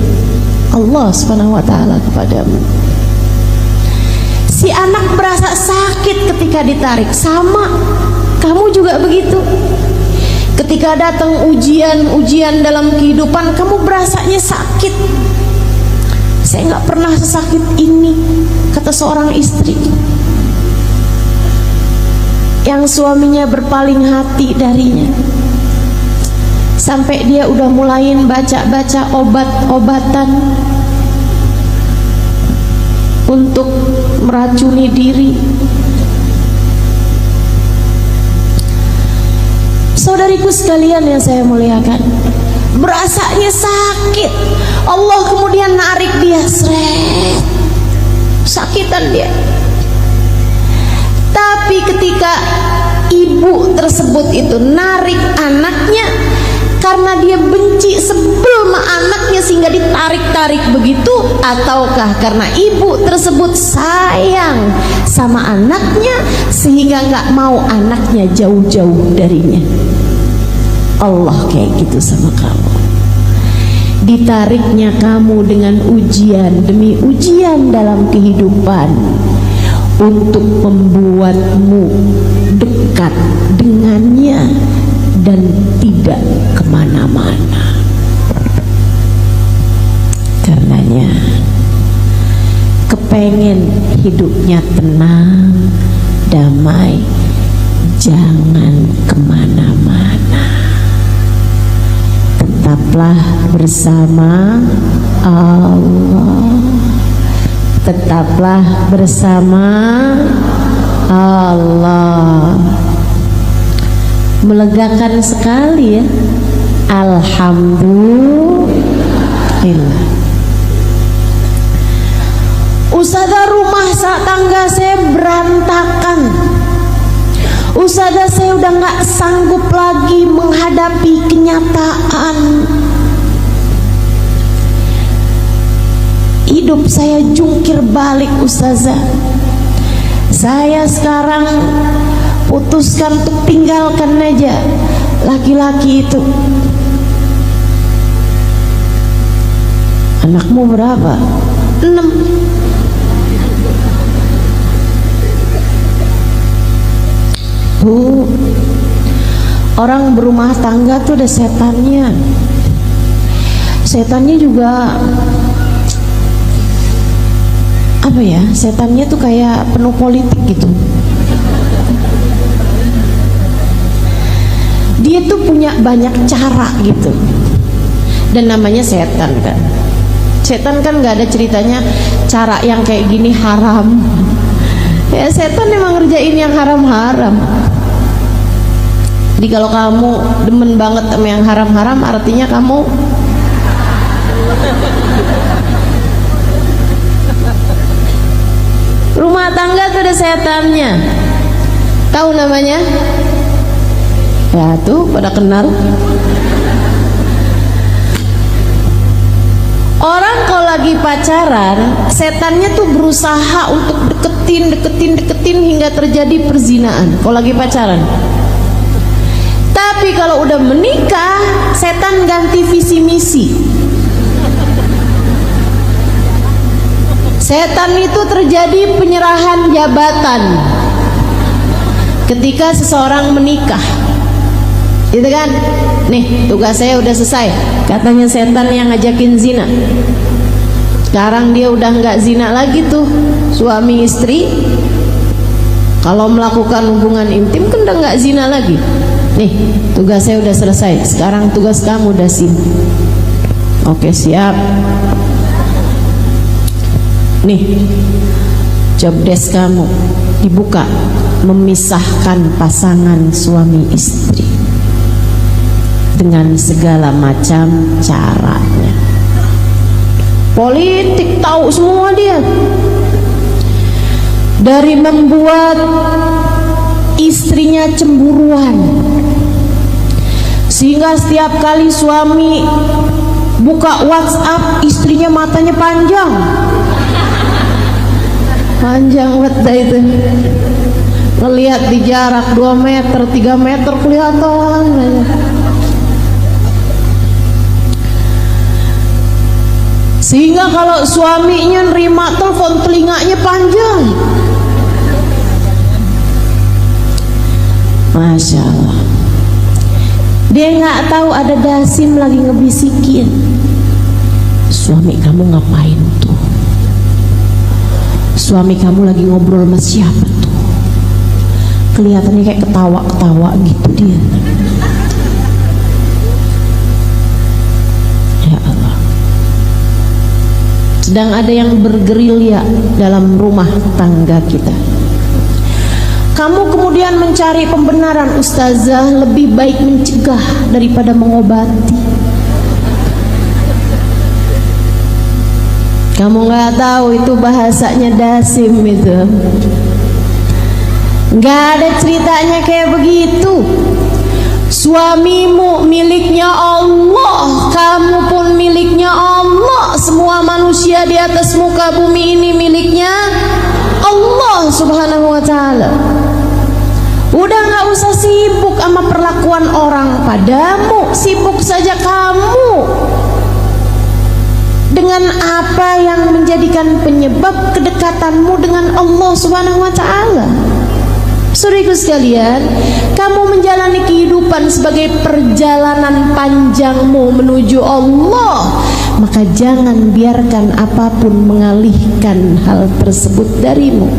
Allah Subhanahu wa taala kepadamu. Si anak berasa sakit ketika ditarik, sama kamu juga begitu. Ketika datang ujian dalam kehidupan, kamu berasanya sakit. Saya nggak pernah sesakit ini, kata seorang istri yang suaminya berpaling hati darinya, sampai dia udah mulain baca-baca obat-obatan untuk meracuni diri. Saudariku sekalian yang saya muliakan, berasanya sakit, Allah kemudian narik dia, seret, sakitan dia. Tapi ketika ibu tersebut itu narik anaknya, karena dia benci, sebel sama anaknya sehingga ditarik-tarik begitu, ataukah karena ibu tersebut sayang sama anaknya sehingga nggak mau anaknya jauh-jauh darinya? Allah kayak gitu sama kamu. Ditariknya kamu dengan ujian demi ujian dalam kehidupan untuk membuatmu dekat dengannya dan tidak kemana-mana. Karenanya kepengen hidupnya tenang, damai, jangan kemana-mana. Tetaplah bersama Allah. Tetaplah bersama Allah. Melegakan sekali ya. Alhamdulillah. Ustazah, rumah tangga saya berantakan. Ustazah, saya udah gak sanggup lagi menghadapi kenyataan. Hidup saya jungkir balik Ustazah. Saya sekarang putuskan untuk tinggalkan aja laki-laki itu. Anakmu berapa? 6. Orang berumah tangga tuh ada setannya. Setannya juga apa ya? Setannya tuh kayak penuh politik gitu. Dia tuh punya banyak cara gitu. Dan namanya setan kan. Setan kan nggak ada ceritanya cara yang kayak gini haram. Ya setan emang ngerjain yang haram-haram. Jadi kalau kamu demen banget sama yang haram-haram, artinya kamu rumah tangga tuh ada setannya. Tahu namanya? Ya tuh pada kenal. Orang kalau lagi pacaran, setannya tuh berusaha untuk deketin hingga terjadi perzinaan kalau lagi pacaran. Tapi kalau udah menikah, setan ganti visi misi. Setan itu terjadi penyerahan jabatan ketika seseorang menikah. Gitu kan? Nih, tugas saya udah selesai. Katanya setan yang ngajakin zina. Sekarang dia udah nggak zina lagi tuh, suami istri. Kalau melakukan hubungan intim kan udah nggak zina lagi. Nih, tugas saya udah selesai. Sekarang tugas kamu udah sini. Oke, siap. Nih, job desk kamu dibuka, memisahkan pasangan suami istri dengan segala macam caranya. Politik tahu semua dia. Dari membuat istrinya cemburuan, sehingga setiap kali suami buka WhatsApp, istrinya matanya panjang banget itu. Ngelihat di jarak 2 meter 3 meter kelihatan. Sehingga kalau suaminya nerima telepon, telinganya panjang. Masya Allah. Dia nggak tahu ada dasim lagi ngebisikin. Suami kamu ngapain tuh? Suami kamu lagi ngobrol sama siapa tuh? Kelihatannya kayak ketawa-ketawa gitu dia. Ya Allah. Sedang ada yang bergerilya dalam rumah tangga kita. Kamu kemudian mencari pembenaran, ustazah, lebih baik mencegah daripada mengobati. Kamu nggak tahu itu bahasanya dasim itu. Nggak ada ceritanya kayak begitu. Suamimu miliknya Allah, kamu pun miliknya Allah. Semua manusia di atas muka bumi ini miliknya Allah Subhanahu wa ta'ala. Udah gak usah sibuk sama perlakuan orang padamu, sibuk saja kamu dengan apa yang menjadikan penyebab kedekatanmu dengan Allah Subhanahu wa ta'ala. Saudaraku sekalian, kamu menjalani kehidupan sebagai perjalanan panjangmu menuju Allah, maka jangan biarkan apapun mengalihkan hal tersebut darimu.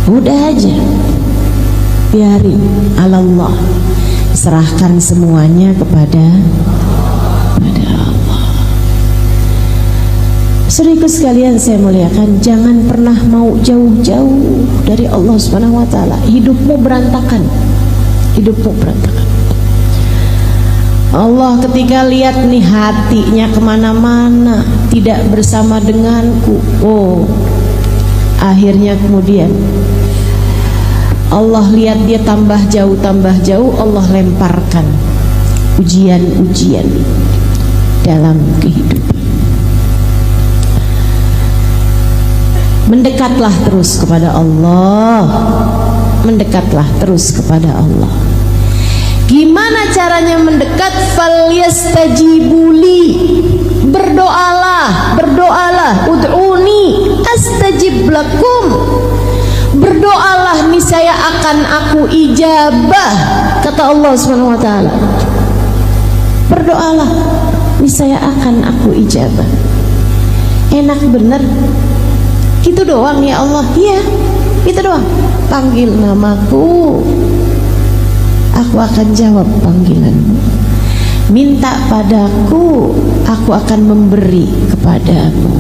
Udah aja, biarin, Allah, serahkan semuanya kepada Allah. Saudaraku sekalian saya muliakan, jangan pernah mau jauh-jauh dari Allah Subhanahu wa ta'ala. Hidupmu berantakan. Allah ketika lihat nih hatinya kemana-mana, tidak bersama denganku, akhirnya kemudian Allah lihat dia tambah jauh, Allah lemparkan ujian-ujian dalam kehidupan. Mendekatlah terus kepada Allah. Gimana caranya mendekat? Falyastajibuli. Berdoalah, ud'uni astajib lakum. Berdoalah niscaya akan aku ijabah, kata Allah Subhanahu wa taala. Berdoalah, niscaya akan aku ijabah. Enak bener gitu doang ya Allah. Iya, itu doang. Panggil namaku, aku akan jawab panggilanmu. Minta padaku, aku akan memberi kepadamu.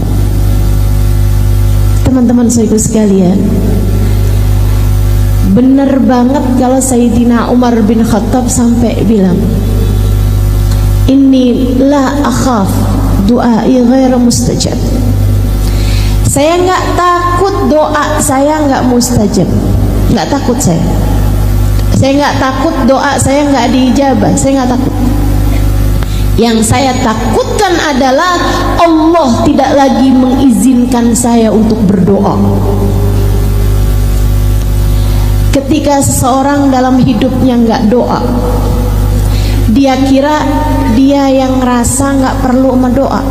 Teman-teman saudaraku sekalian, bener banget kalau Sayyidina Umar bin Khattab sampai bilang, inni la akhaf du'ai ghairu mustajab. Saya nggak takut doa saya nggak mustajab, nggak takut saya. Saya nggak takut doa saya nggak diijabah, saya nggak takut. Yang saya takutkan adalah Allah tidak lagi mengizinkan saya untuk berdoa. Ketika seseorang dalam hidupnya nggak doa, dia kira dia yang ngerasa nggak perlu mendoa,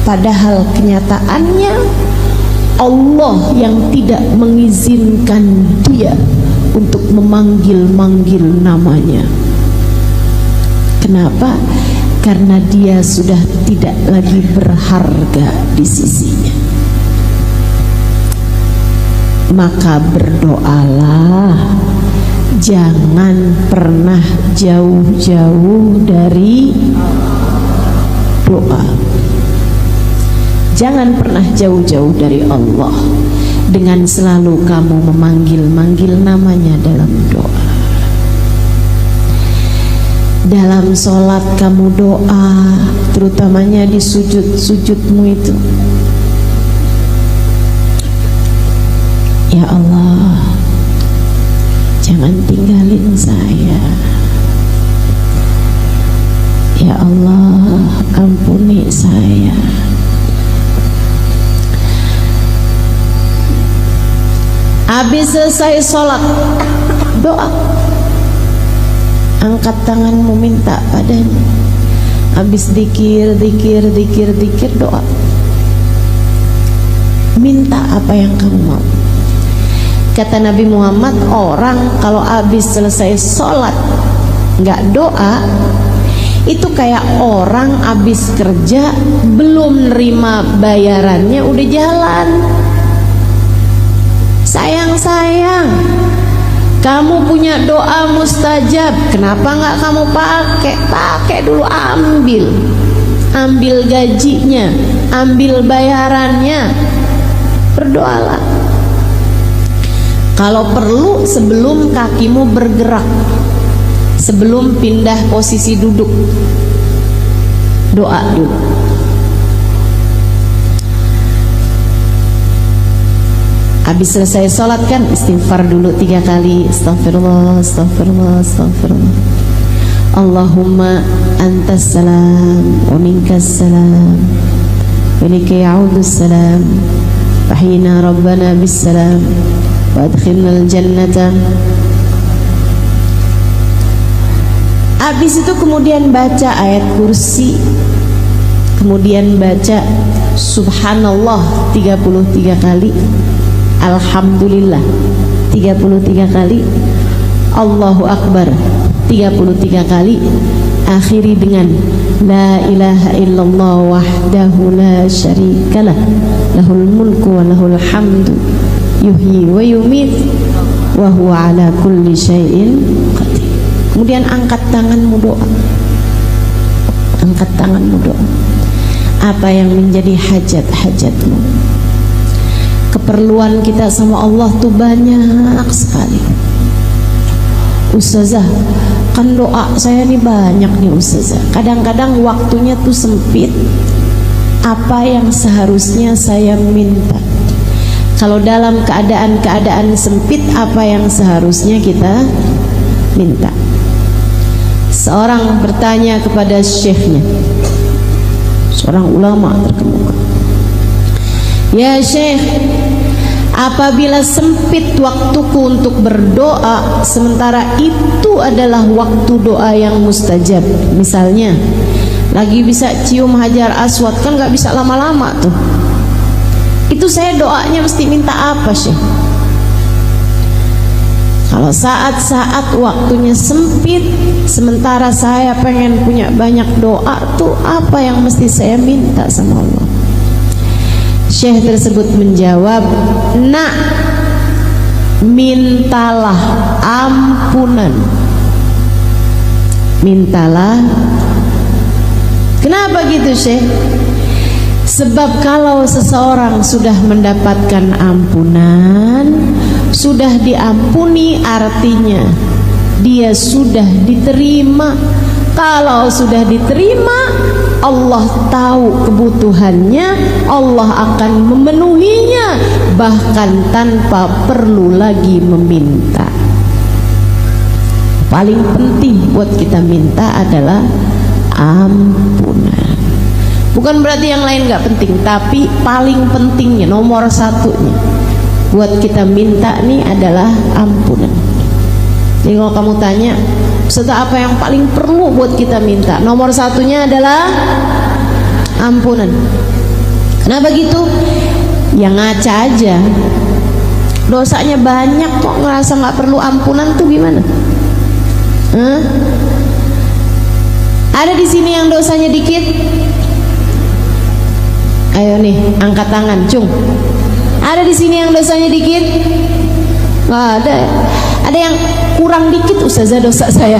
padahal kenyataannya Allah yang tidak mengizinkan dia untuk memanggil-manggil namanya. Kenapa? Karena dia sudah tidak lagi berharga di sisinya. Maka berdoalah, jangan pernah jauh-jauh dari doa. Jangan pernah jauh-jauh dari Allah dengan selalu kamu memanggil-manggil namanya dalam doa. Dalam sholat kamu doa, terutamanya di sujud-sujudmu itu. Ya Allah, jangan tinggalin saya. Ya Allah, ampuni saya. Habis selesai sholat, doa. Angkat tanganmu, minta padanya. Habis zikir, doa. Minta apa yang kamu mau. Kata Nabi Muhammad, orang kalau habis selesai sholat nggak doa, itu kayak orang habis kerja belum nerima bayarannya udah jalan. Sayang, kamu punya doa mustajab, kenapa nggak kamu pakai dulu, ambil gajinya, ambil bayarannya, berdoalah. Kalau perlu sebelum kakimu bergerak, sebelum pindah posisi duduk, doa dulu. Habis selesai sholat kan istighfar dulu 3 kali. Astaghfirullah, astaghfirullah, astaghfirullah. Allahumma antas salam wa minkas salam wa ilaika ya'udus salam. Fahyina rabbana bis salam wa adkhilnal jannata. Habis itu kemudian baca ayat kursi, kemudian baca subhanallah 33 kali, alhamdulillah 33 kali, Allahu Akbar 33 kali, akhiri dengan la ilaha illallah wahdahu la syarikalah lahul mulku wa lahul hamdu yuhyi wa yumit wa huwa ala kulli syai'in qadir. Kemudian angkat tanganmu doa. Angkat tanganmu doa. Apa yang menjadi hajat-hajatmu? Keperluan kita sama Allah tuh banyak sekali. Ustazah, kan doa saya nih banyak nih Ustazah. Kadang-kadang waktunya tuh sempit. Apa yang seharusnya saya minta? Kalau dalam keadaan sempit, apa yang seharusnya kita minta? Seorang bertanya kepada syekhnya, seorang ulama terkemuka, ya syekh, apabila sempit waktuku untuk berdoa, sementara itu adalah waktu doa yang mustajab. Misalnya lagi bisa cium hajar aswad, kan gak bisa lama-lama tuh. Itu saya doanya mesti minta apa syekh? Kalau saat-saat waktunya sempit, sementara saya pengen punya banyak doa, tuh apa yang mesti saya minta sama Allah? Syekh tersebut menjawab, nak, mintalah ampunan. Mintalah. Kenapa gitu, Syekh? Sebab kalau seseorang sudah mendapatkan ampunan, sudah diampuni, artinya dia sudah diterima. Kalau sudah diterima, Allah tahu kebutuhannya, Allah akan memenuhinya, bahkan tanpa perlu lagi meminta. Paling penting buat kita minta adalah ampunan. Bukan berarti yang lain gak penting, tapi paling pentingnya, nomor satunya buat kita minta nih adalah ampunan. Jadi kalau kamu tanya, Ustaz, apa yang paling perlu buat kita minta? Nomor satunya adalah ampunan. Kenapa gitu? Yang ngaca aja, dosanya banyak kok, ngerasa gak perlu ampunan tuh gimana? Ada di sini yang dosanya dikit? Ayo nih, angkat tangan, cung. Ada di sini yang dosanya dikit? Nggak ada. Ada yang kurang dikit, Ustazah, dosa saya.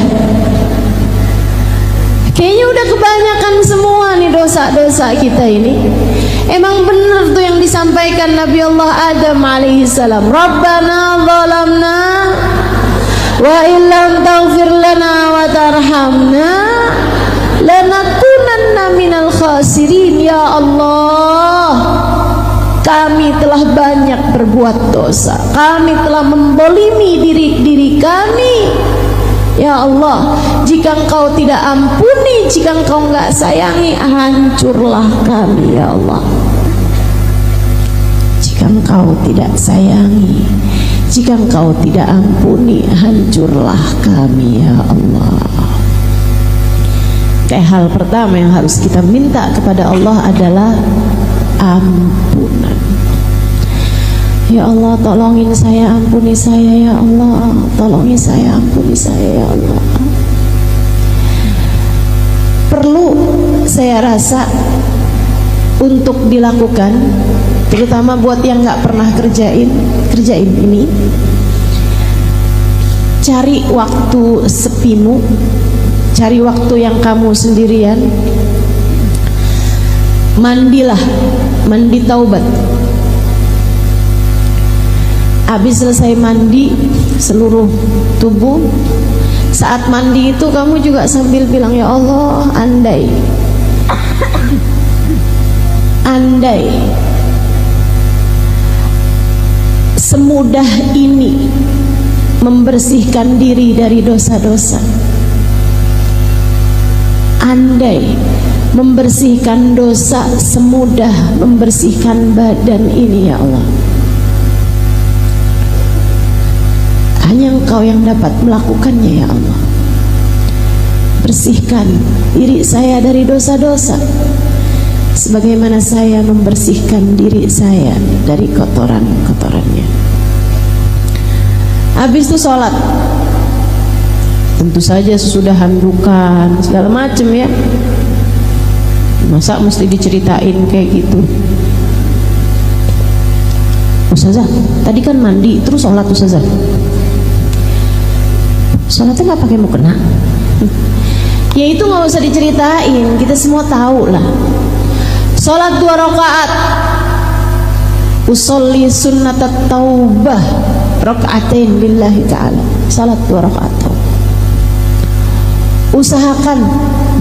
Kayaknya udah kebanyakan semua nih dosa-dosa kita ini. Emang bener tuh yang disampaikan Nabi Allah Adam alaihissalam. Rabbana zalamna wa illam taghfir lana wa tarhamna lanakunanna minal khasirin. Ya Allah, kami telah banyak berbuat dosa, kami telah membolimi diri kami. Ya Allah, jika Engkau tidak ampuni, jika Engkau enggak sayangi, hancurlah kami ya Allah. Jika Engkau tidak sayangi, jika Engkau tidak ampuni, hancurlah kami ya Allah. Kayak hal pertama yang harus kita minta kepada Allah adalah ampunan. Ya Allah, tolongin saya, ampuni saya ya Allah. Tolongin saya, ampuni saya ya Allah. Perlu, saya rasa, untuk dilakukan, terutama buat yang nggak pernah kerjain ini. Cari waktu sepimu, cari waktu yang kamu sendirian, mandilah, mandi taubat. Habis selesai mandi seluruh tubuh, saat mandi itu kamu juga sambil bilang, ya Allah, andai semudah ini membersihkan diri dari dosa-dosa, andai membersihkan dosa semudah membersihkan badan ini ya Allah, hanya Engkau yang dapat melakukannya ya Allah. Bersihkan diri saya dari dosa-dosa sebagaimana saya membersihkan diri saya dari kotoran-kotorannya. Habis itu sholat, tentu saja sesudah handukan segala macam ya. Masa mesti diceritain kayak gitu? Ustazah, tadi kan mandi terus sholat, Ustazah. Sholatnya nggak pakai mukena? Ya itu nggak usah diceritain, kita semua tahu lah. Sholat 2 rakaat, usolli sunnatat taubah rakaatain lillahi ta'ala. Sholat 2 rakaat. Usahakan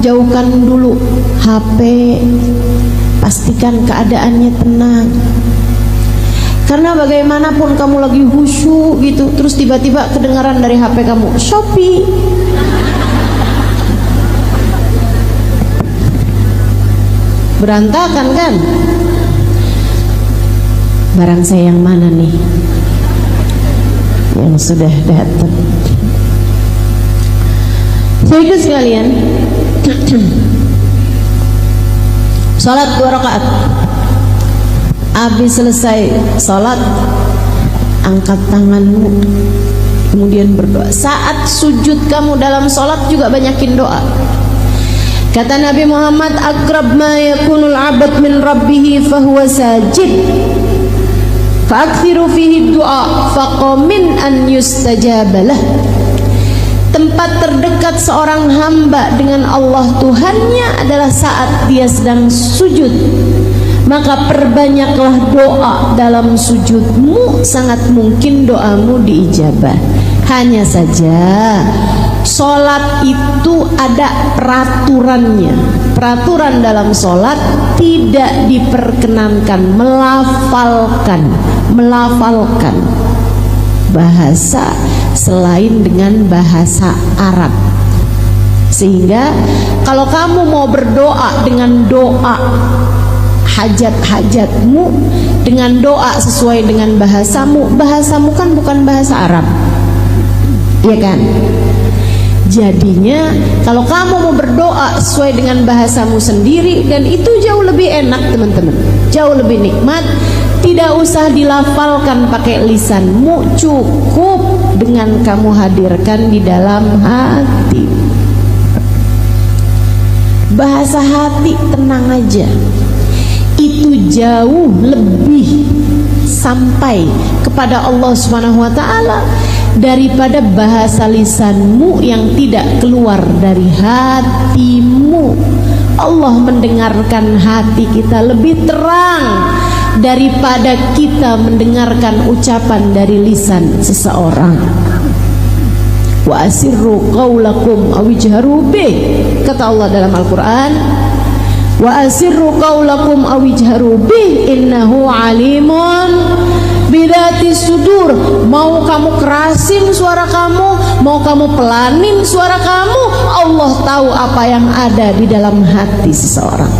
jauhkan dulu HP, pastikan keadaannya tenang. Karena bagaimanapun kamu lagi khusyuk gitu, terus tiba-tiba kedengaran dari HP kamu Shopee, berantakan kan? Barang saya yang mana nih yang sudah datang? Saudara sekalian, salat 2 rakaat. Habis selesai salat, angkat tanganmu, kemudian berdoa. Saat sujud kamu dalam sholat juga banyakin doa. Kata Nabi Muhammad, aqrab ma yakunul abad min rabbih fahuwa sajid fa'akthiru fihi du'a faqamin an yustajabalah. Tempat terdekat seorang hamba dengan Allah Tuhannya adalah saat dia sedang sujud. Maka perbanyaklah doa dalam sujudmu, sangat mungkin doamu diijabah. Hanya saja sholat itu ada peraturannya. Peraturan dalam sholat tidak diperkenankan melafalkan bahasa selain dengan bahasa Arab. Sehingga kalau kamu mau berdoa dengan doa hajat-hajatmu, dengan doa sesuai dengan bahasamu kan bukan bahasa Arab, ya kan? Jadinya kalau kamu mau berdoa sesuai dengan bahasamu sendiri, dan itu jauh lebih enak teman-teman, jauh lebih nikmat. Tidak usah dilafalkan pakai lisanmu, cukup dengan kamu hadirkan di dalam hati. Bahasa hati tenang aja, itu jauh lebih sampai kepada Allah Subhanahu wa taala daripada bahasa lisanmu yang tidak keluar dari hatimu. Allah mendengarkan hati kita lebih terang daripada kita mendengarkan ucapan dari lisan seseorang. Wa asirru qaulakum aw ijharu bih, kata Allah dalam Al-Qur'an, wa asirru qaulakum aw ijharu bih innahu alimun bidati sudur. Mau kamu kerasin suara kamu, mau kamu pelanin suara kamu, Allah tahu apa yang ada di dalam hati seseorang.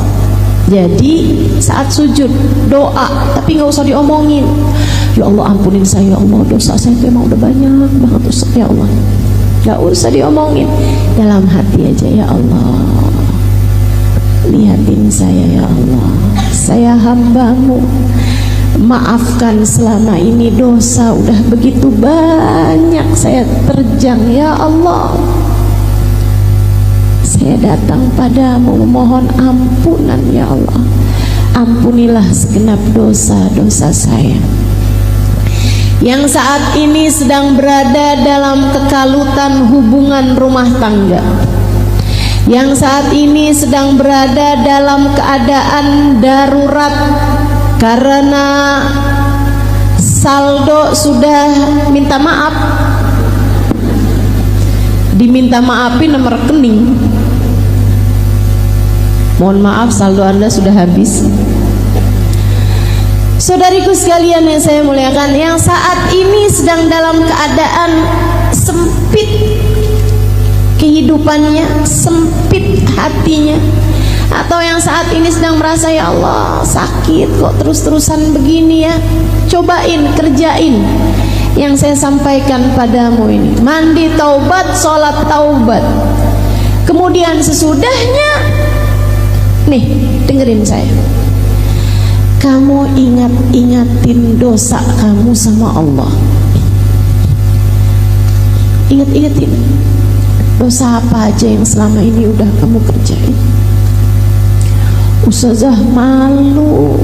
Jadi saat sujud doa, tapi nggak usah diomongin. Ya Allah ampunin saya, ya Allah dosa saya memang udah banyak banget dosa, ya Allah. Nggak usah diomongin, dalam hati aja. Ya Allah, lihatin saya, ya Allah, saya hambamu, maafkan selama ini dosa udah begitu banyak saya terjang, ya Allah. Saya datang padamu memohon ampunan, ya Allah. Ampunilah segenap dosa-dosa saya yang saat ini sedang berada dalam kekalutan hubungan rumah tangga, yang saat ini sedang berada dalam keadaan darurat karena saldo sudah minta maaf, diminta maafin nomor rekening. Mohon maaf, saldo Anda sudah habis. Saudariku sekalian yang saya muliakan, yang saat ini sedang dalam keadaan sempit kehidupannya, sempit hatinya, atau yang saat ini sedang merasa, ya Allah sakit kok terus-terusan begini ya, cobain, kerjain yang saya sampaikan padamu ini. Mandi taubat, sholat taubat. Kemudian sesudahnya, nih dengerin saya, kamu ingatin dosa kamu sama Allah. Ingat-ingatin dosa apa aja yang selama ini udah kamu kerjain. Ustazah malu,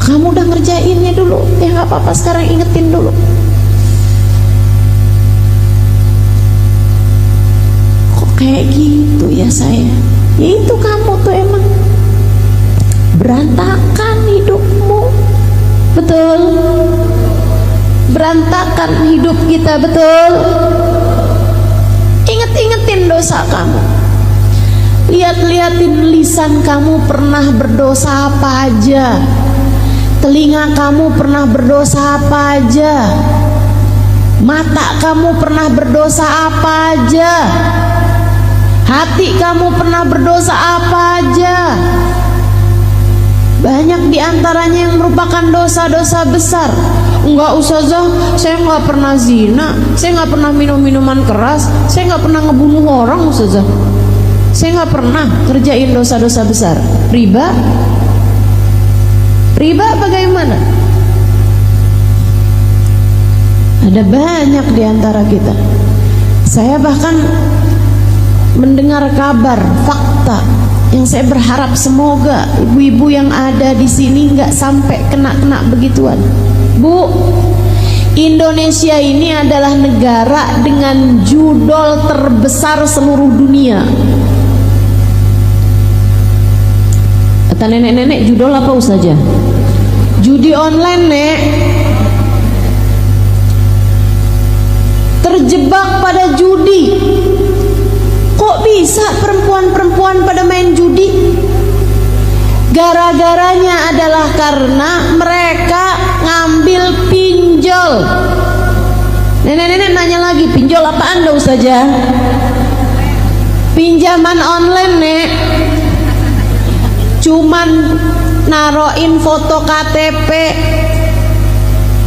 kamu udah ngerjainnya dulu, ya nggak apa-apa, sekarang ingetin dulu. Kok kayak gitu ya saya? Ya itu kamu tuh emang berantakan hidupmu, betul? Berantakan hidup kita, betul? Inget-ingetin dosa kamu. Lihat-lihatin lisan kamu pernah berdosa apa aja, telinga kamu pernah berdosa apa aja, mata kamu pernah berdosa apa aja, hati kamu pernah berdosa apa aja. Banyak diantaranya yang merupakan dosa-dosa besar. Enggak ustazah, saya nggak pernah zina, saya nggak pernah minum minuman keras, saya nggak pernah ngebunuh orang ustazah, saya nggak pernah kerjain dosa-dosa besar. Riba? Riba bagaimana? Ada banyak di antara kita. Saya bahkan mendengar kabar, fakta yang saya berharap semoga ibu-ibu yang ada di sini nggak sampai kena begituan. Bu, Indonesia ini adalah negara dengan judol terbesar seluruh dunia. Kata nenek-nenek, judol apa saja? Judi online, Nek. Terjebak pada judi. Kok bisa perempuan-perempuan pada main judi? Gara-garanya adalah karena mereka ngambil pinjol. Nenek-nenek nanya lagi, pinjol apaan dong saja? Pinjaman online, Nek. Cuman naroin foto KTP,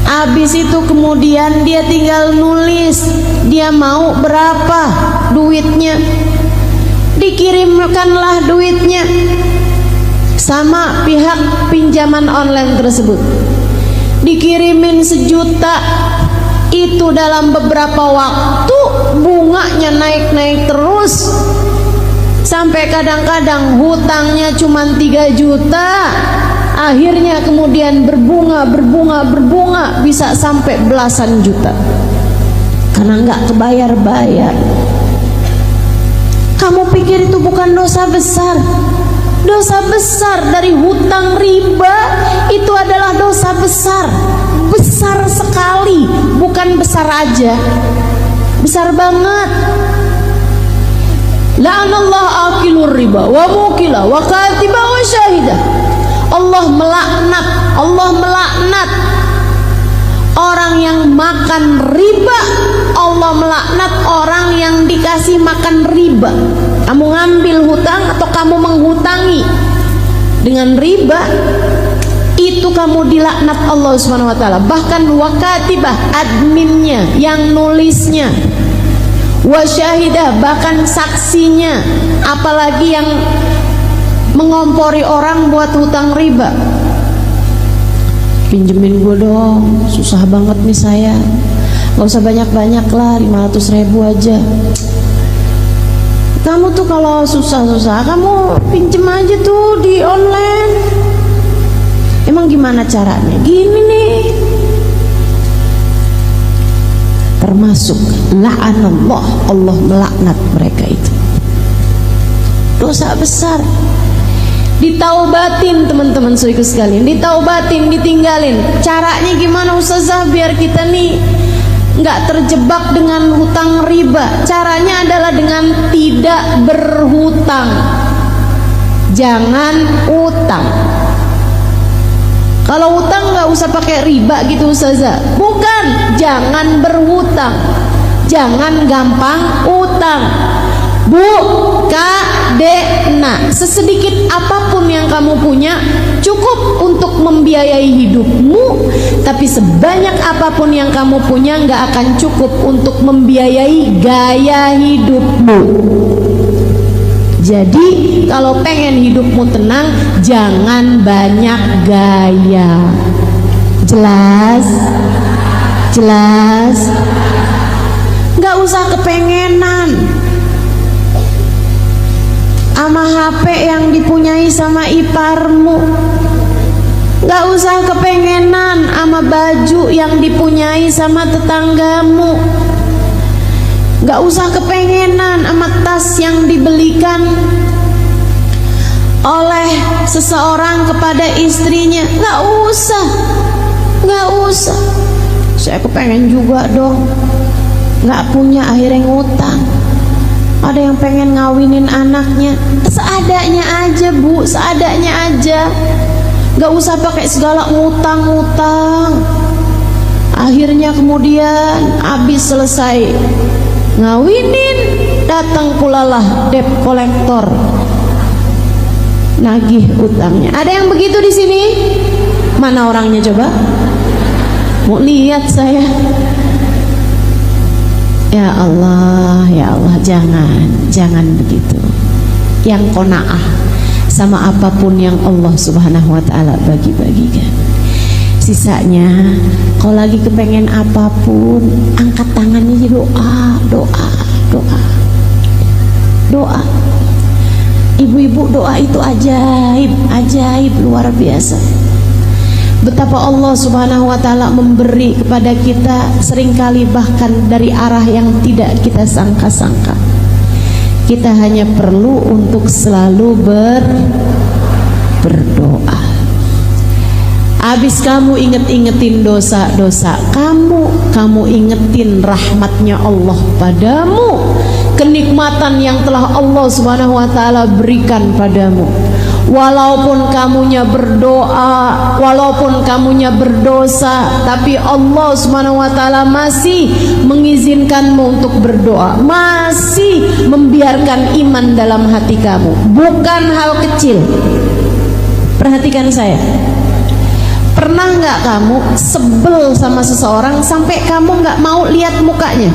habis itu kemudian dia tinggal nulis dia mau berapa duitnya, dikirimkanlah duitnya sama pihak pinjaman online tersebut, dikirimin 1 juta. Itu dalam beberapa waktu bunganya naik-naik terus, sampai kadang-kadang hutangnya cuma 3 juta. Akhirnya kemudian berbunga bisa sampai belasan juta karena nggak kebayar-bayar. Kamu pikir itu bukan dosa besar? Dosa besar dari hutang riba itu adalah dosa besar, besar sekali, bukan besar aja, besar banget. La'anallahu akilur riba wa mukila wa katiba wa syahidah. Allah melaknat orang yang makan riba. Allah melaknat orang yang dikasih makan riba. Kamu ngambil hutang atau kamu menghutangi dengan riba, itu kamu dilaknat Allah Subhanahu wa taala. Bahkan wakatibah, adminnya, yang nulisnya, wasyahidah, bahkan saksinya, apalagi yang mengompori orang buat hutang riba. Pinjemin gue dong, susah banget nih saya. Gak usah banyak-banyak lah, 500.000 aja. Kamu tuh kalau susah-susah kamu pinjem aja tuh di online. Emang gimana caranya? Gini nih. Termasuk la'anallah, Allah melaknat mereka itu. Dosa besar. Ditaubatin teman-teman saudaraku sekalian, ditaubatin, ditinggalin. Caranya gimana Ustazah biar kita nih nggak terjebak dengan hutang riba? Caranya adalah dengan tidak berhutang. Jangan utang. Kalau utang nggak usah pakai riba gitu Ustazah. Bukan, jangan berhutang. Jangan gampang utang. Bu, Kak, Dek, nah, sesedikit apapun yang kamu punya cukup untuk membiayai hidupmu. Tapi sebanyak apapun yang kamu punya nggak akan cukup untuk membiayai gaya hidupmu. Jadi kalau pengen hidupmu tenang, jangan banyak gaya. Jelas? Jelas? Nggak usah kepengenan sama HP yang dipunyai sama iparmu. Gak usah kepengenan sama baju yang dipunyai sama tetanggamu. Gak usah kepengenan sama tas yang dibelikan oleh seseorang kepada istrinya. Gak usah. Gak usah. Saya kepengen juga dong. Gak punya, akhirnya ngutang. Ada yang pengen ngawinin anaknya, seadanya aja Bu, seadanya aja. Gak usah pakai segala ngutang-ngutang. Akhirnya kemudian habis selesai ngawinin, datang pulalah debt kolektor, nagih utangnya. Ada yang begitu di sini? Mana orangnya coba? Mau lihat saya. Ya Allah, ya Allah, jangan begitu. Yang qanaah sama apapun yang Allah Subhanahu wa taala bagi-bagikan. Sisanya kalau lagi kepengen apapun, angkat tangannya aja, doa. Ibu-ibu, doa itu ajaib luar biasa. Betapa Allah Subhanahu wa ta'ala memberi kepada kita seringkali bahkan dari arah yang tidak kita sangka-sangka. Kita hanya perlu untuk selalu berdoa. Habis kamu ingetin dosa-dosa kamu ingetin rahmatnya Allah padamu, kenikmatan yang telah Allah Subhanahu wa ta'ala berikan padamu. Walaupun kamunya berdoa, walaupun kamunya berdosa, tapi Allah Subhanahu wa ta'ala masih mengizinkanmu untuk berdoa, masih membiarkan iman dalam hati kamu. Bukan hal kecil. Perhatikan saya. Pernah nggak kamu sebel sama seseorang sampai kamu nggak mau lihat mukanya?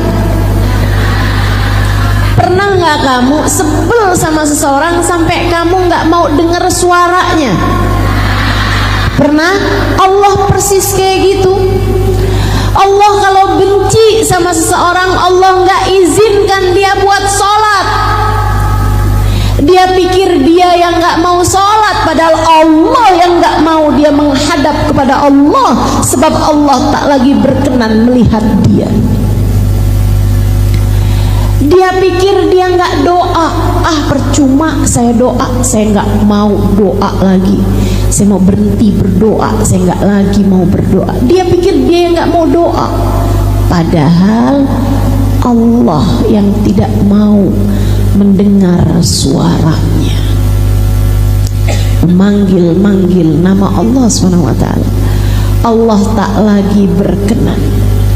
Pernah nggak kamu sebel sama seseorang sampai kamu nggak mau dengar suaranya? Pernah? Allah persis kayak gitu. Allah kalau benci sama seseorang, Allah nggak izinkan dia buat sholat. Dia pikir dia yang nggak mau sholat, padahal Allah yang nggak mau dia menghadap kepada Allah, sebab Allah tak lagi berkenan melihat dia. Dia pikir dia nggak doa, percuma saya doa, saya nggak mau doa lagi, saya mau berhenti berdoa, saya nggak lagi mau berdoa. Dia pikir dia nggak mau doa, padahal Allah yang tidak mau mendengar suaranya, memanggil nama Allah SWT. Allah tak lagi berkenan.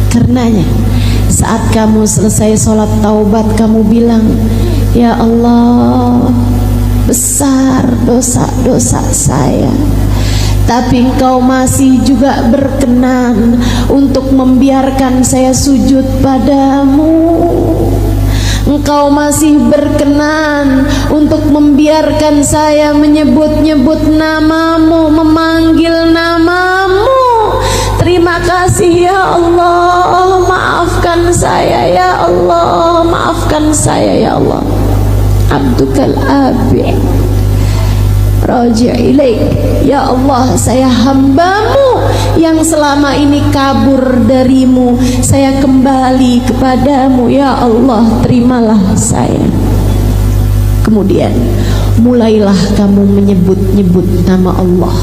Karenanya saat kamu selesai sholat taubat, kamu bilang, ya Allah, besar dosa-dosa saya, tapi Engkau masih juga berkenan untuk membiarkan saya sujud padamu. Engkau masih berkenan untuk membiarkan saya menyebut-nyebut namamu, memanggil namamu. Terima kasih ya Allah, maafkan saya ya Allah, maafkan saya ya Allah. Abdukal abi raji' ilaik, ya Allah, saya hambamu yang selama ini kabur darimu, saya kembali kepadamu ya Allah, terimalah saya. Kemudian mulailah kamu menyebut-nyebut nama Allah,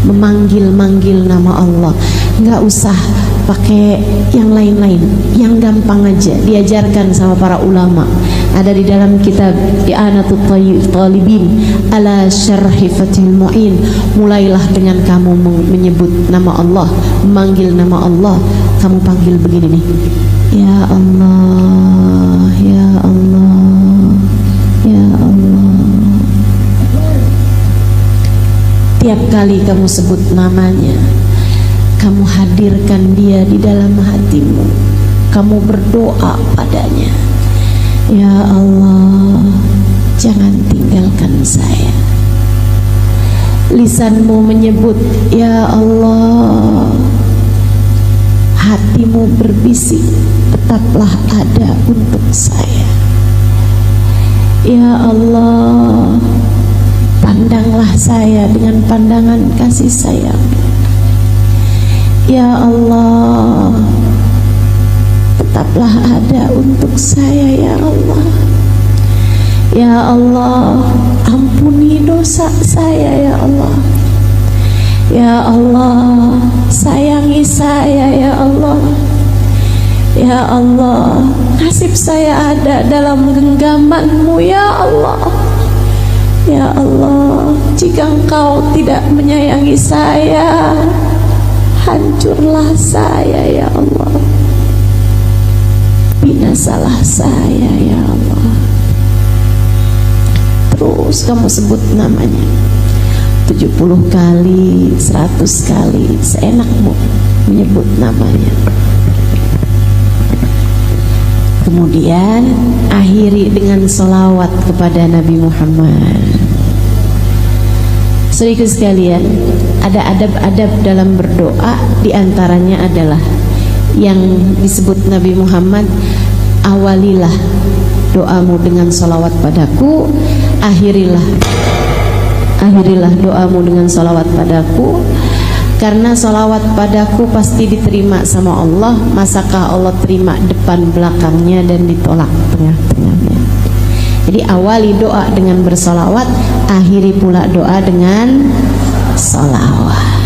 memanggil-manggil nama Allah. Nggak usah pakai yang lain-lain, yang gampang aja, diajarkan sama para ulama. Ada di dalam kitab I'anatul Talibin ala Syarhi Fathul Mu'in. Mulailah dengan kamu menyebut nama Allah, memanggil nama Allah. Kamu panggil begini nih, ya Allah, ya Allah, ya Allah. Tiap kali kamu sebut namanya, kamu hadirkan dia di dalam hatimu. Kamu berdoa padanya, ya Allah, jangan tinggalkan saya. Lisanmu menyebut, ya Allah. Hatimu berbisik, tetaplah ada untuk saya. Ya Allah, pandanglah saya dengan pandangan kasih sayang. Ya Allah, tetaplah ada untuk saya ya Allah. Ya Allah, ampuni dosa saya ya Allah. Ya Allah, sayangi saya ya Allah. Ya Allah, nasib saya ada dalam genggaman-Mu ya Allah. Ya Allah, jika Engkau tidak menyayangi saya, hancurlah saya ya Allah, binasalah saya ya Allah. Terus kamu sebut namanya 70 kali, 100 kali, seenakmu menyebut namanya. Kemudian akhiri dengan selawat kepada Nabi Muhammad. Saudaraku sekalian, ada adab-adab dalam berdoa. Diantaranya adalah yang disebut Nabi Muhammad, awalilah doamu dengan salawat padaku, akhirilah doamu dengan salawat padaku, karena salawat padaku pasti diterima sama Allah. Masakah Allah terima depan belakangnya dan ditolak tengah-tengahnya? Jadi awali doa dengan bersalawat, akhiri pula doa dengan salawat.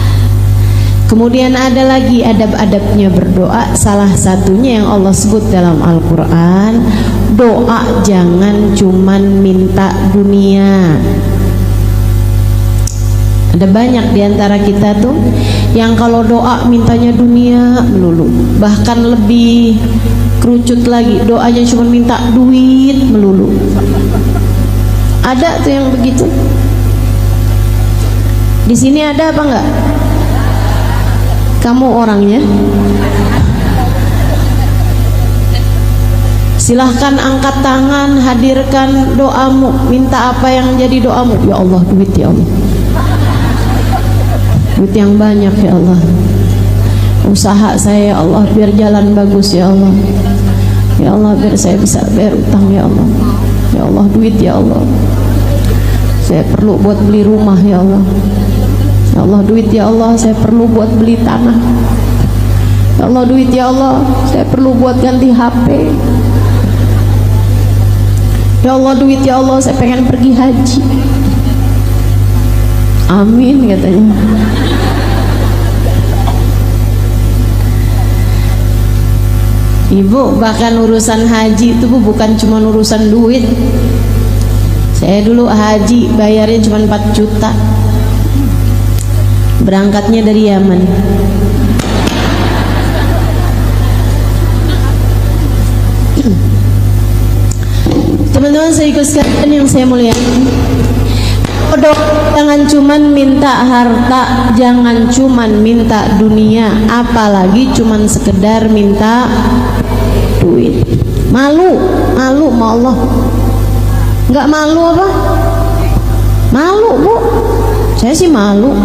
Kemudian ada lagi adab-adabnya berdoa. Salah satunya yang Allah sebut dalam Al-Quran, doa jangan cuman minta dunia. Ada banyak diantara kita tuh yang kalau doa mintanya dunia melulu. Bahkan lebih kerucut lagi, doanya cuma minta duit melulu. Ada tuh yang begitu. Di sini ada apa enggak? Kamu orangnya? Silahkan angkat tangan, hadirkan doamu. Minta apa yang jadi doamu? Ya Allah, duit ya Allah. Duit yang banyak ya Allah. Usaha saya ya Allah biar jalan bagus ya Allah. Ya Allah biar saya bisa bayar utang ya Allah. Ya Allah duit ya Allah. Saya perlu buat beli rumah ya Allah. Ya Allah duit ya Allah, saya perlu buat beli tanah. Ya Allah duit ya Allah, saya perlu buat ganti HP. Ya Allah duit ya Allah, saya pengen pergi haji. Amin katanya. Ibu, bahkan urusan haji itu bukan cuma urusan duit. Saya dulu haji bayarnya cuma 4 juta. Berangkatnya dari Yaman. Teman-teman saya ikut sekalian yang saya muliakan, jangan cuman minta harta, jangan cuman minta dunia, apalagi cuman sekedar minta duit. Malu sama Allah. Enggak malu apa? Malu Bu, saya sih malu.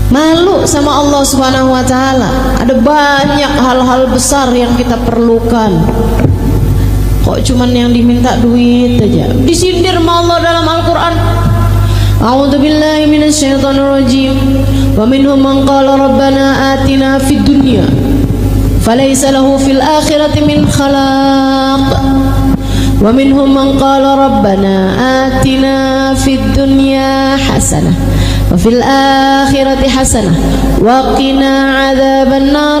Malu sama Allah Subhanahu wa Ta'ala. Ada banyak hal-hal besar yang kita perlukan. Kok cuman yang diminta duit aja? Disindir sama Allah dalam Al-Quran. A'udzu billahi minasyaitonir rajim. Wa minhum man qala rabbana atina fid dunya falaysa lahu fil akhirati min khalaq. Wa minhum man qala rabbana atina fid dunya hasanah wa fil akhirati hasanah wa qina adzaban nar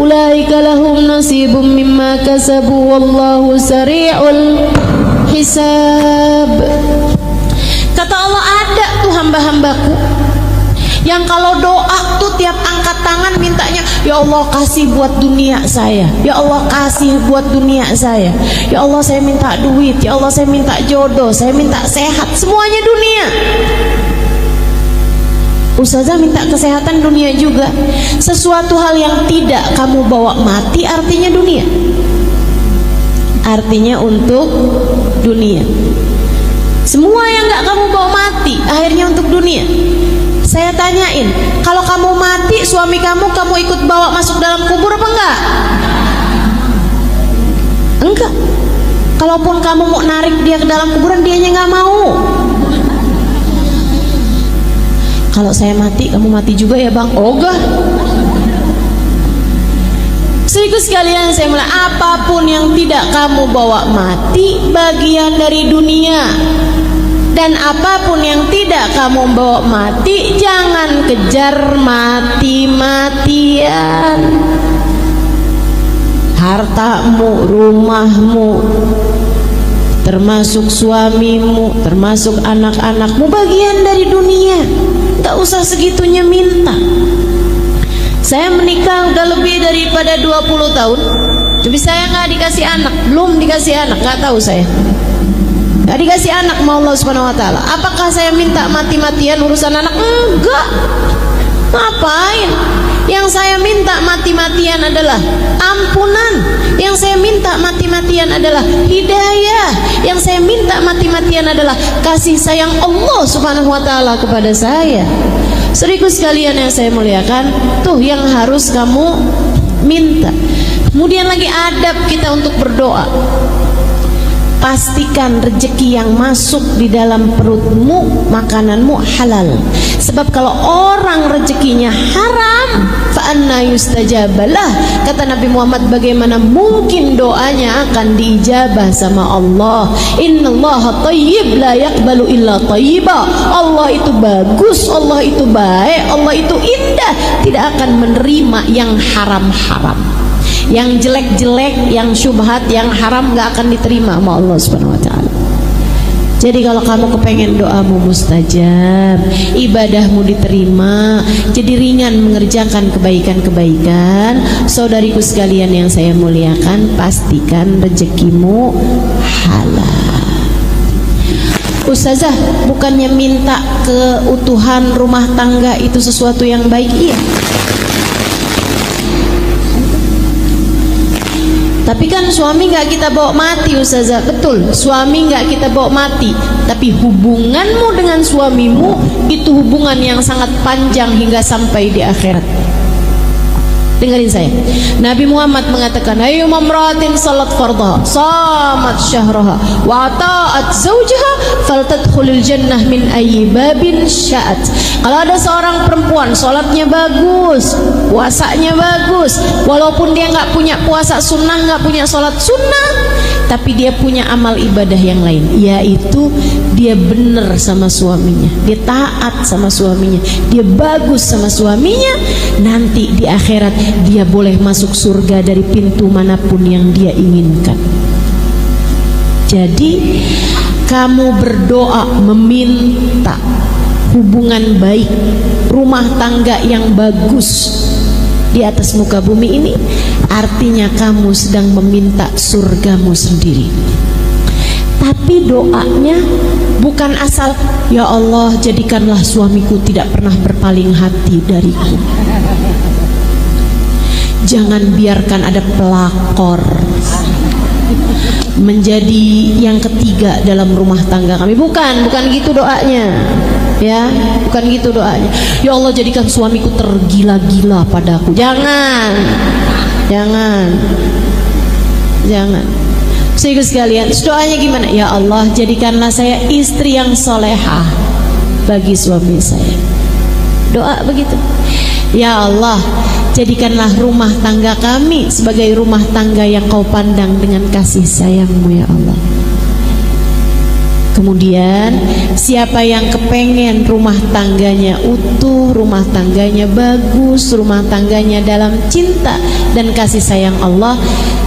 ulaika lahum nasibum mimma kasabu wallahu sari'ul hisab. Kata Allah, ada tuh hamba-hambaku yang kalau doa tuh tiap angkat tangan mintanya, ya Allah kasih buat dunia saya, ya Allah kasih buat dunia saya, ya Allah saya minta duit, ya Allah saya minta jodoh, saya minta sehat, semuanya dunia. Ustazah minta kesehatan dunia juga. Sesuatu hal yang tidak kamu bawa mati artinya dunia, artinya untuk dunia. Semua yang gak kamu bawa mati akhirnya untuk dunia. Saya tanyain, kalau kamu mati suami kamu ikut bawa masuk dalam kubur apa enggak? Enggak. Kalaupun kamu mau narik dia ke dalam kuburan, dianya nggak mau. Kalau saya mati, kamu mati juga ya bang? Ogah. Sedikit sekalian saya mulai, apapun yang tidak kamu bawa mati bagian dari dunia, dan apapun yang tidak kamu bawa mati jangan kejar mati-matian. Hartamu, rumahmu, termasuk suamimu, termasuk anak-anakmu bagian dari dunia. Gak usah segitunya minta. Saya menikah udah lebih daripada 20 tahun, tapi saya nggak dikasih anak, belum dikasih anak, nggak tahu saya. Nggak dikasih anak sama Allah Subhanahu Wa Taala. Apakah saya minta mati-matian urusan anak? Enggak. Ngapain? Yang saya minta mati-matian adalah ampunan. Yang saya minta mati-matian adalah hidayah. Yang saya minta mati-matian adalah kasih sayang Allah Subhanahu wa taala kepada saya. Saudaraku sekalian yang saya muliakan, tuh yang harus kamu minta. Kemudian lagi adab kita untuk berdoa. Pastikan rezeki yang masuk di dalam perutmu, makananmu halal. Sebab kalau orang rezekinya haram, fa anna yustajabalah. Kata Nabi Muhammad, bagaimana mungkin doanya akan diijabah sama Allah? Innallaha thayyib la yaqbalu illa thayyiba. Allah itu bagus, Allah itu baik, Allah itu indah, tidak akan menerima yang haram-haram. Yang jelek-jelek, yang syubhat, yang haram gak akan diterima sama Allah Subhanahu wa taala. Jadi kalau kamu kepengen doamu mustajab, ibadahmu diterima, jadi ringan mengerjakan kebaikan-kebaikan, saudariku sekalian yang saya muliakan, pastikan rezekimu halal. Ustazah, bukannya minta keutuhan rumah tangga itu sesuatu yang baik? Iya. Tapi kan suami nggak kita bawa mati, Ustazah. Betul, suami nggak kita bawa mati. Tapi hubunganmu dengan suamimu itu hubungan yang sangat panjang hingga sampai di akhirat. Dengarin saya. Nabi Muhammad mengatakan, ayu mamratin salat fardha, samat syahraha, wa ta'at zawjaha, faltadkhulul jannah min ayyi babin sya'at. Kalau ada seorang perempuan salatnya bagus, puasanya bagus, walaupun dia nggak punya puasa sunnah, nggak punya salat sunnah, tapi dia punya amal ibadah yang lain, yaitu dia benar sama suaminya, dia taat sama suaminya, dia bagus sama suaminya, nanti di akhirat dia boleh masuk surga dari pintu manapun yang dia inginkan. Jadi kamu berdoa meminta hubungan baik, rumah tangga yang bagus di atas muka bumi ini, artinya kamu sedang meminta surgamu sendiri. Tapi doanya bukan asal, ya Allah jadikanlah suamiku tidak pernah berpaling hati dariku, jangan biarkan ada pelakor menjadi yang ketiga dalam rumah tangga kami. Bukan gitu doanya, ya, bukan gitu doanya. Ya Allah jadikan suamiku tergila-gila padaku. Jangan. Saudara sekalian, doanya gimana? Ya Allah jadikanlah saya istri yang solehah bagi suami saya. Doa begitu. Ya Allah jadikanlah rumah tangga kami sebagai rumah tangga yang kau pandang dengan kasih sayang-Mu ya Allah. Kemudian siapa yang kepengen rumah tangganya utuh, rumah tangganya bagus, rumah tangganya dalam cinta dan kasih sayang Allah,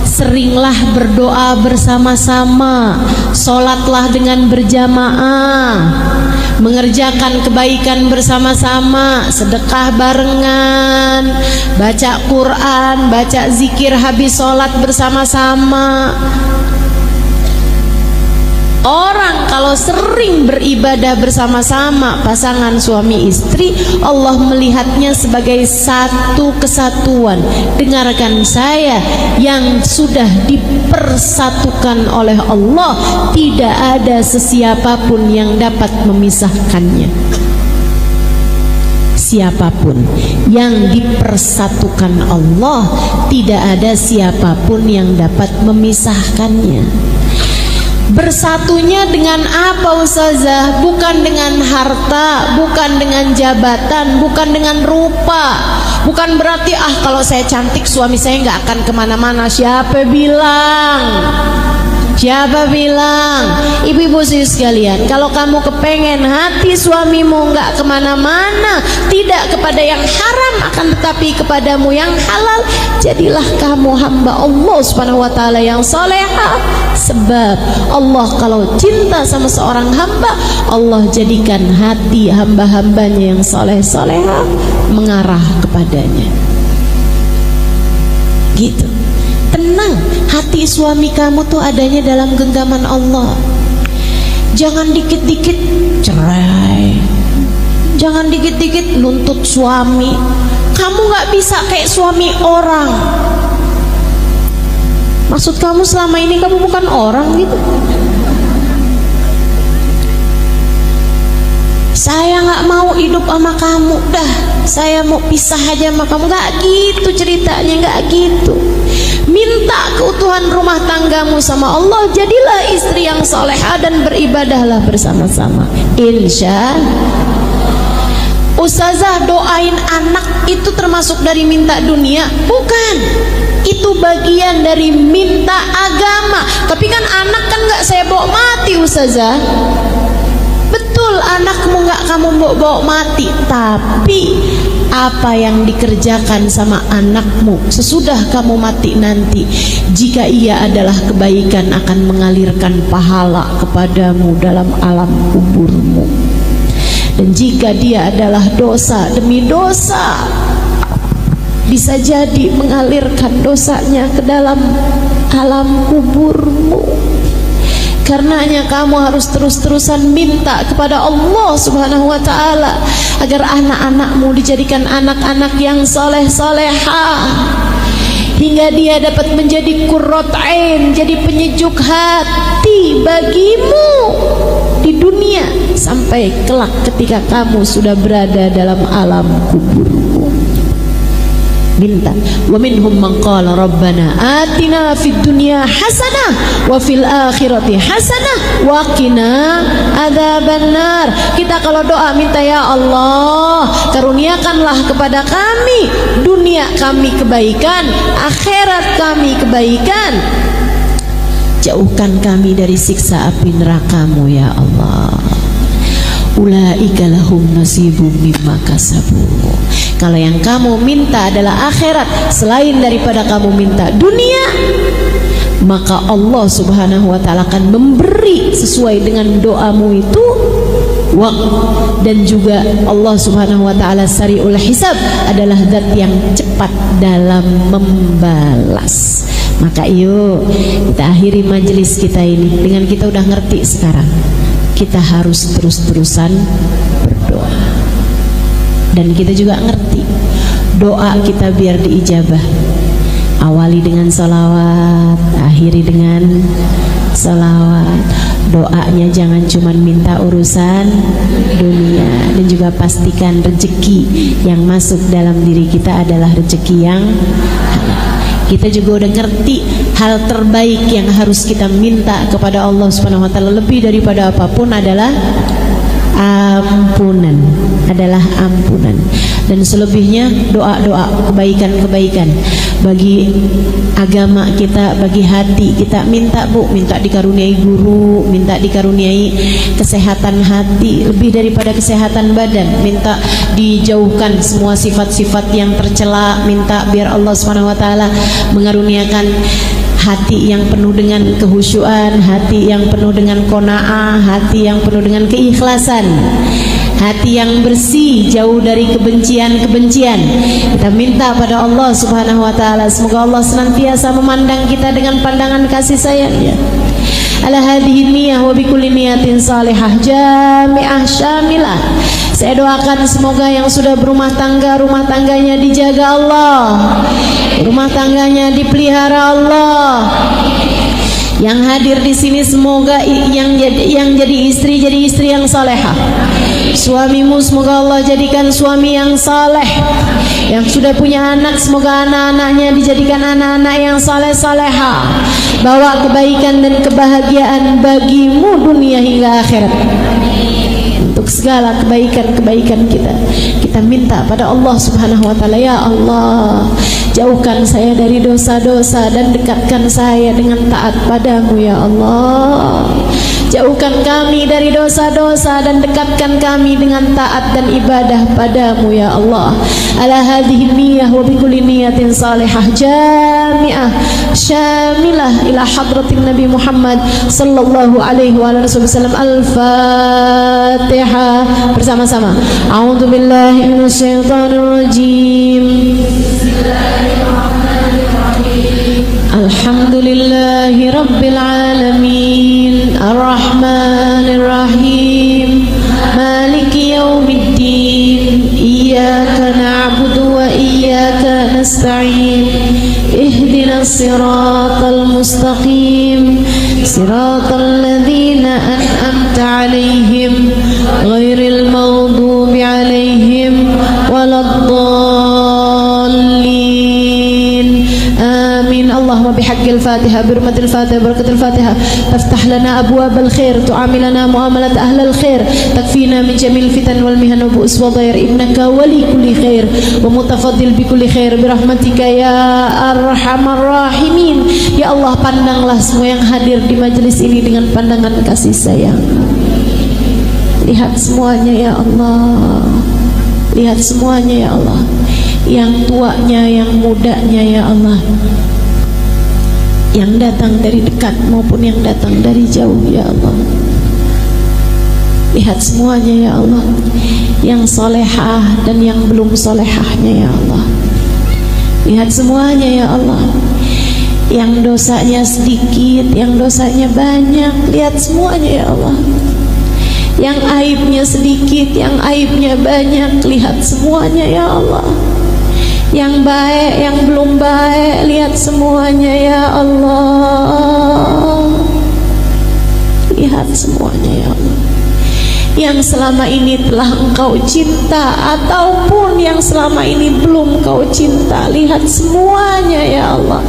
seringlah berdoa bersama-sama, sholatlah dengan berjamaah, mengerjakan kebaikan bersama-sama, sedekah barengan, baca Quran, baca zikir habis sholat bersama-sama. Orang kalau sering beribadah bersama-sama pasangan suami istri, Allah melihatnya sebagai satu kesatuan. Dengarkan saya, yang sudah dipersatukan oleh Allah, tidak ada sesiapapun yang dapat memisahkannya. Siapapun yang dipersatukan Allah, tidak ada siapapun yang dapat memisahkannya. Bersatunya dengan apa Ustazah? Bukan dengan harta, bukan dengan jabatan, bukan dengan rupa. Bukan berarti kalau saya cantik suami saya nggak akan kemana-mana. Siapa bilang? Siapa bilang? Ibu-ibu sekalian, kalau kamu kepengen hati suamimu nggak kemana-mana, tidak kepada yang haram, akan tetapi kepadamu yang halal, jadilah kamu hamba Allah Subhanahu wa taala yang salehah. Sebab Allah kalau cinta sama seorang hamba, Allah jadikan hati hamba-hambanya yang saleh-salehah mengarah kepadanya. Gitu. Tenang, hati suami kamu tuh adanya dalam genggaman Allah. Jangan dikit-dikit cerai, jangan dikit-dikit nuntut suami, Kamu gak bisa kayak suami orang. Maksud kamu selama ini kamu bukan orang gitu? Saya gak mau hidup sama kamu, dah saya mau pisah aja sama kamu. Gak gitu ceritanya, gak gitu. Minta keutuhan rumah tanggamu sama Allah. Jadilah istri yang salehah dan beribadahlah bersama-sama. Insya Ustazah, doain anak itu termasuk dari minta dunia? Bukan, itu bagian dari minta agama. Tapi kan anak kan gak saya bawa mati Ustazah. Betul, anakmu gak kamu bawa mati. Tapi apa yang dikerjakan sama anakmu sesudah kamu mati nanti, jika ia adalah kebaikan, akan mengalirkan pahala kepadamu dalam alam kuburmu. Dan jika dia adalah dosa demi dosa, bisa jadi mengalirkan dosanya ke dalam alam kuburmu. Karenanya kamu harus terus-terusan minta kepada Allah Subhanahu wa ta'ala agar anak-anakmu dijadikan anak-anak yang soleh-solehah, hingga dia dapat menjadi qurrat ain, jadi penyejuk hati bagimu di dunia sampai kelak ketika kamu sudah berada dalam alam kuburmu. Minta. Wa minhum man qala rabbana atina fid dunya hasanah wa fil akhirati hasanah wa qina adzabannar. Kita kalau doa minta, ya Allah, karuniakanlah kepada kami dunia kami kebaikan, akhirat kami kebaikan, jauhkan kami dari siksa api neraka-Mu ya Allah. Ulaika lahum nasibum mimma kasabu. Kalau yang kamu minta adalah akhirat selain daripada kamu minta dunia, maka Allah Subhanahu wa ta'ala akan memberi sesuai dengan doamu itu. Dan juga Allah Subhanahu wa ta'ala sari'ul hisab, adalah zat yang cepat dalam membalas. Maka yuk kita akhiri majelis kita ini dengan kita udah ngerti sekarang. Kita harus terus-terusan berdoa. Dan kita juga ngerti doa kita biar diijabah, awali dengan salawat, akhiri dengan salawat. Doanya jangan cuma minta urusan dunia, dan juga pastikan rezeki yang masuk dalam diri kita adalah rezeki yang halal. Kita juga udah ngerti hal terbaik yang harus kita minta kepada Allah Subhanahu wa ta'ala lebih daripada apapun adalah ampunan, dan selebihnya doa-doa kebaikan-kebaikan bagi agama kita, bagi hati kita. Minta minta dikaruniai guru, minta dikaruniai kesehatan hati lebih daripada kesehatan badan, minta dijauhkan semua sifat-sifat yang tercela, minta biar Allah Subhanahu wa ta'ala mengaruniakan hati yang penuh dengan kehusyuan, hati yang penuh dengan qanaah, hati yang penuh dengan keikhlasan, hati yang bersih, jauh dari kebencian-kebencian. Kita minta pada Allah Subhanahu wa ta'ala, semoga Allah senantiasa memandang kita dengan pandangan kasih sayangnya. Ala hadhihi niyyah wa bikulli niyatin salihah jami'ah syamilah. Saya doakan semoga yang sudah berumah tangga, rumah tangganya dijaga Allah, rumah tangganya dipelihara Allah. Yang hadir di sini semoga yang jadi istri yang salehah. Suamimu semoga Allah jadikan suami yang saleh. Yang sudah punya anak semoga anak-anaknya dijadikan anak-anak yang saleh-salehah, bawa kebaikan dan kebahagiaan bagimu dunia hingga akhirat. Untuk segala kebaikan-kebaikan kita minta pada Allah Subhanahu wa ta'ala. Ya Allah, jauhkan saya dari dosa-dosa dan dekatkan saya dengan taat padamu ya Allah. Jauhkan kami dari dosa-dosa dan dekatkan kami dengan taat dan ibadah padamu ya Allah. Ala hadhihi niyyah wa bikulli niyatin salihah jami'ah syamilah ila hadratin Nabi Muhammad sallallahu alaihi wa alihi wasallam. Al-Fatihah bersama-sama. A'udzu billahi minasyaitonir rajim. Alhamdulillahi rabbil alamin, arrahmanir rahim, maliki yaumiddin, iyyaka na'budu wa iyyaka نستعين اهدنا الصراط المستقيم صراط الذين أنعمت عليهم غير المغضوب عليهم ولا الضالين آمين. اللهم بحق الفاتحة برمة الفاتحة بركة الفاتحة تفتح لنا أبواب الخير تعاملنا معاملة أهل الخير تكفينا من جميع الفتن والمهن والبؤس والضير إنك ولي كل خير ومتفضل بكل خير برحمتك ya arhamar rahimin. Ya Allah, pandanglah semua yang hadir di majelis ini dengan pandangan kasih sayang. Lihat semuanya ya Allah, lihat semuanya ya Allah, yang tuanya, yang mudanya ya Allah, yang datang dari dekat maupun yang datang dari jauh ya Allah. Lihat semuanya ya Allah, yang solehah dan yang belum solehahnya ya Allah. Lihat semuanya ya Allah, yang dosanya sedikit, yang dosanya banyak. Lihat semuanya ya Allah, yang aibnya sedikit, yang aibnya banyak. Lihat semuanya ya Allah, yang baik, yang belum baik. Lihat semuanya ya Allah, lihat semuanya ya Allah, yang selama ini telah engkau cinta ataupun yang selama ini belum engkau cinta. Lihat semuanya ya Allah,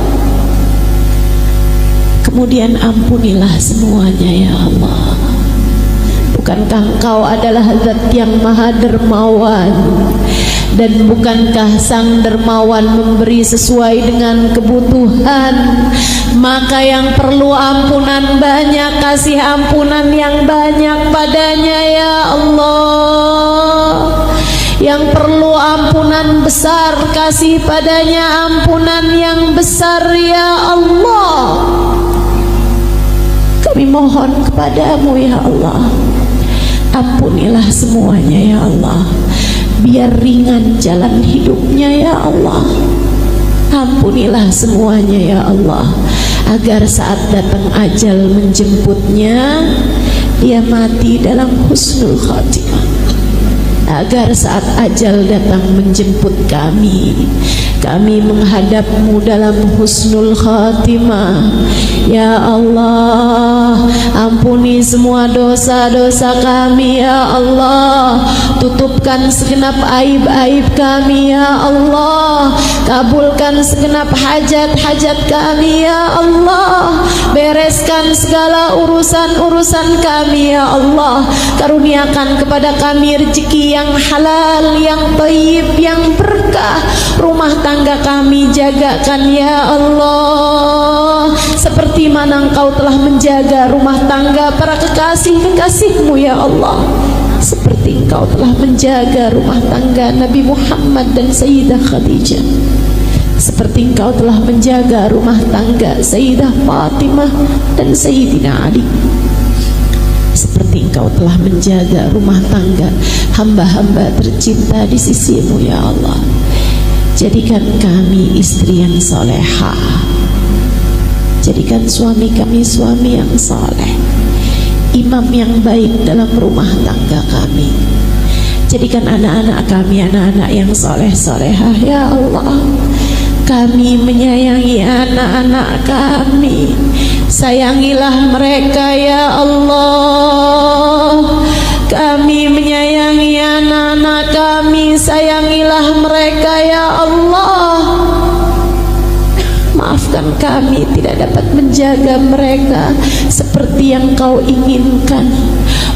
kemudian ampunilah semuanya ya Allah. Bukankah engkau adalah zat yang maha dermawan, dan bukankah sang dermawan memberi sesuai dengan kebutuhan? Maka yang perlu ampunan banyak, kasih ampunan yang banyak padanya ya Allah. Yang perlu ampunan besar, kasih padanya ampunan yang besar ya Allah. Kami mohon kepadamu ya Allah, ampunilah semuanya ya Allah, biar ringan jalan hidupnya ya Allah. Ampunilah semuanya ya Allah, agar saat datang ajal menjemputnya, dia mati dalam husnul khatimah. Agar saat ajal datang menjemput kami, kami menghadapmu dalam husnul khatimah. Ya Allah, ampuni semua dosa-dosa kami ya Allah. Tutupkan segenap aib-aib kami ya Allah. Kabulkan segenap hajat-hajat kami ya Allah. Bereskan segala urusan-urusan kami ya Allah. Karuniakan kepada kami rezeki yang halal, yang thayyib, yang berkah. Rumah tangga kami jagakan ya Allah, seperti mana engkau telah menjaga rumah tangga para kekasih-kekasihmu ya Allah. Seperti engkau telah menjaga rumah tangga Nabi Muhammad dan Sayyidah Khadijah. Seperti engkau telah menjaga rumah tangga Sayyidah Fatimah dan Sayyidina Ali. Seperti engkau telah menjaga rumah tangga hamba-hamba tercinta di sisimu ya Allah. Jadikan kami istri yang solehah, jadikan suami kami suami yang soleh, imam yang baik dalam rumah tangga kami. Jadikan anak-anak kami anak-anak yang soleh-solehah ya Allah. Kami menyayangi anak-anak kami, sayangilah mereka ya Allah. Kami menyayangi anak-anak kami, sayangilah mereka ya Allah. Maafkan kami tidak dapat menjaga mereka seperti yang kau inginkan.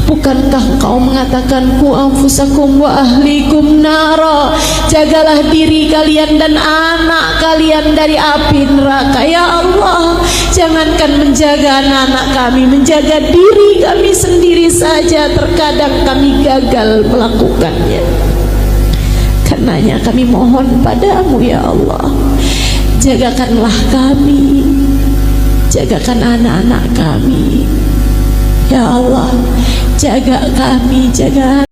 Bukankah engkau mengatakan ku anfusakum wa ahlikum nara, jagalah diri kalian dan anak kalian dari api neraka ya Allah. Jangankan menjaga anak-anak kami, menjaga diri kami sendiri saja terkadang kami gagal melakukannya. Karenanya kami mohon padamu ya Allah, jagakanlah kami, jagakan anak-anak kami ya Allah. Jaga kami, jaga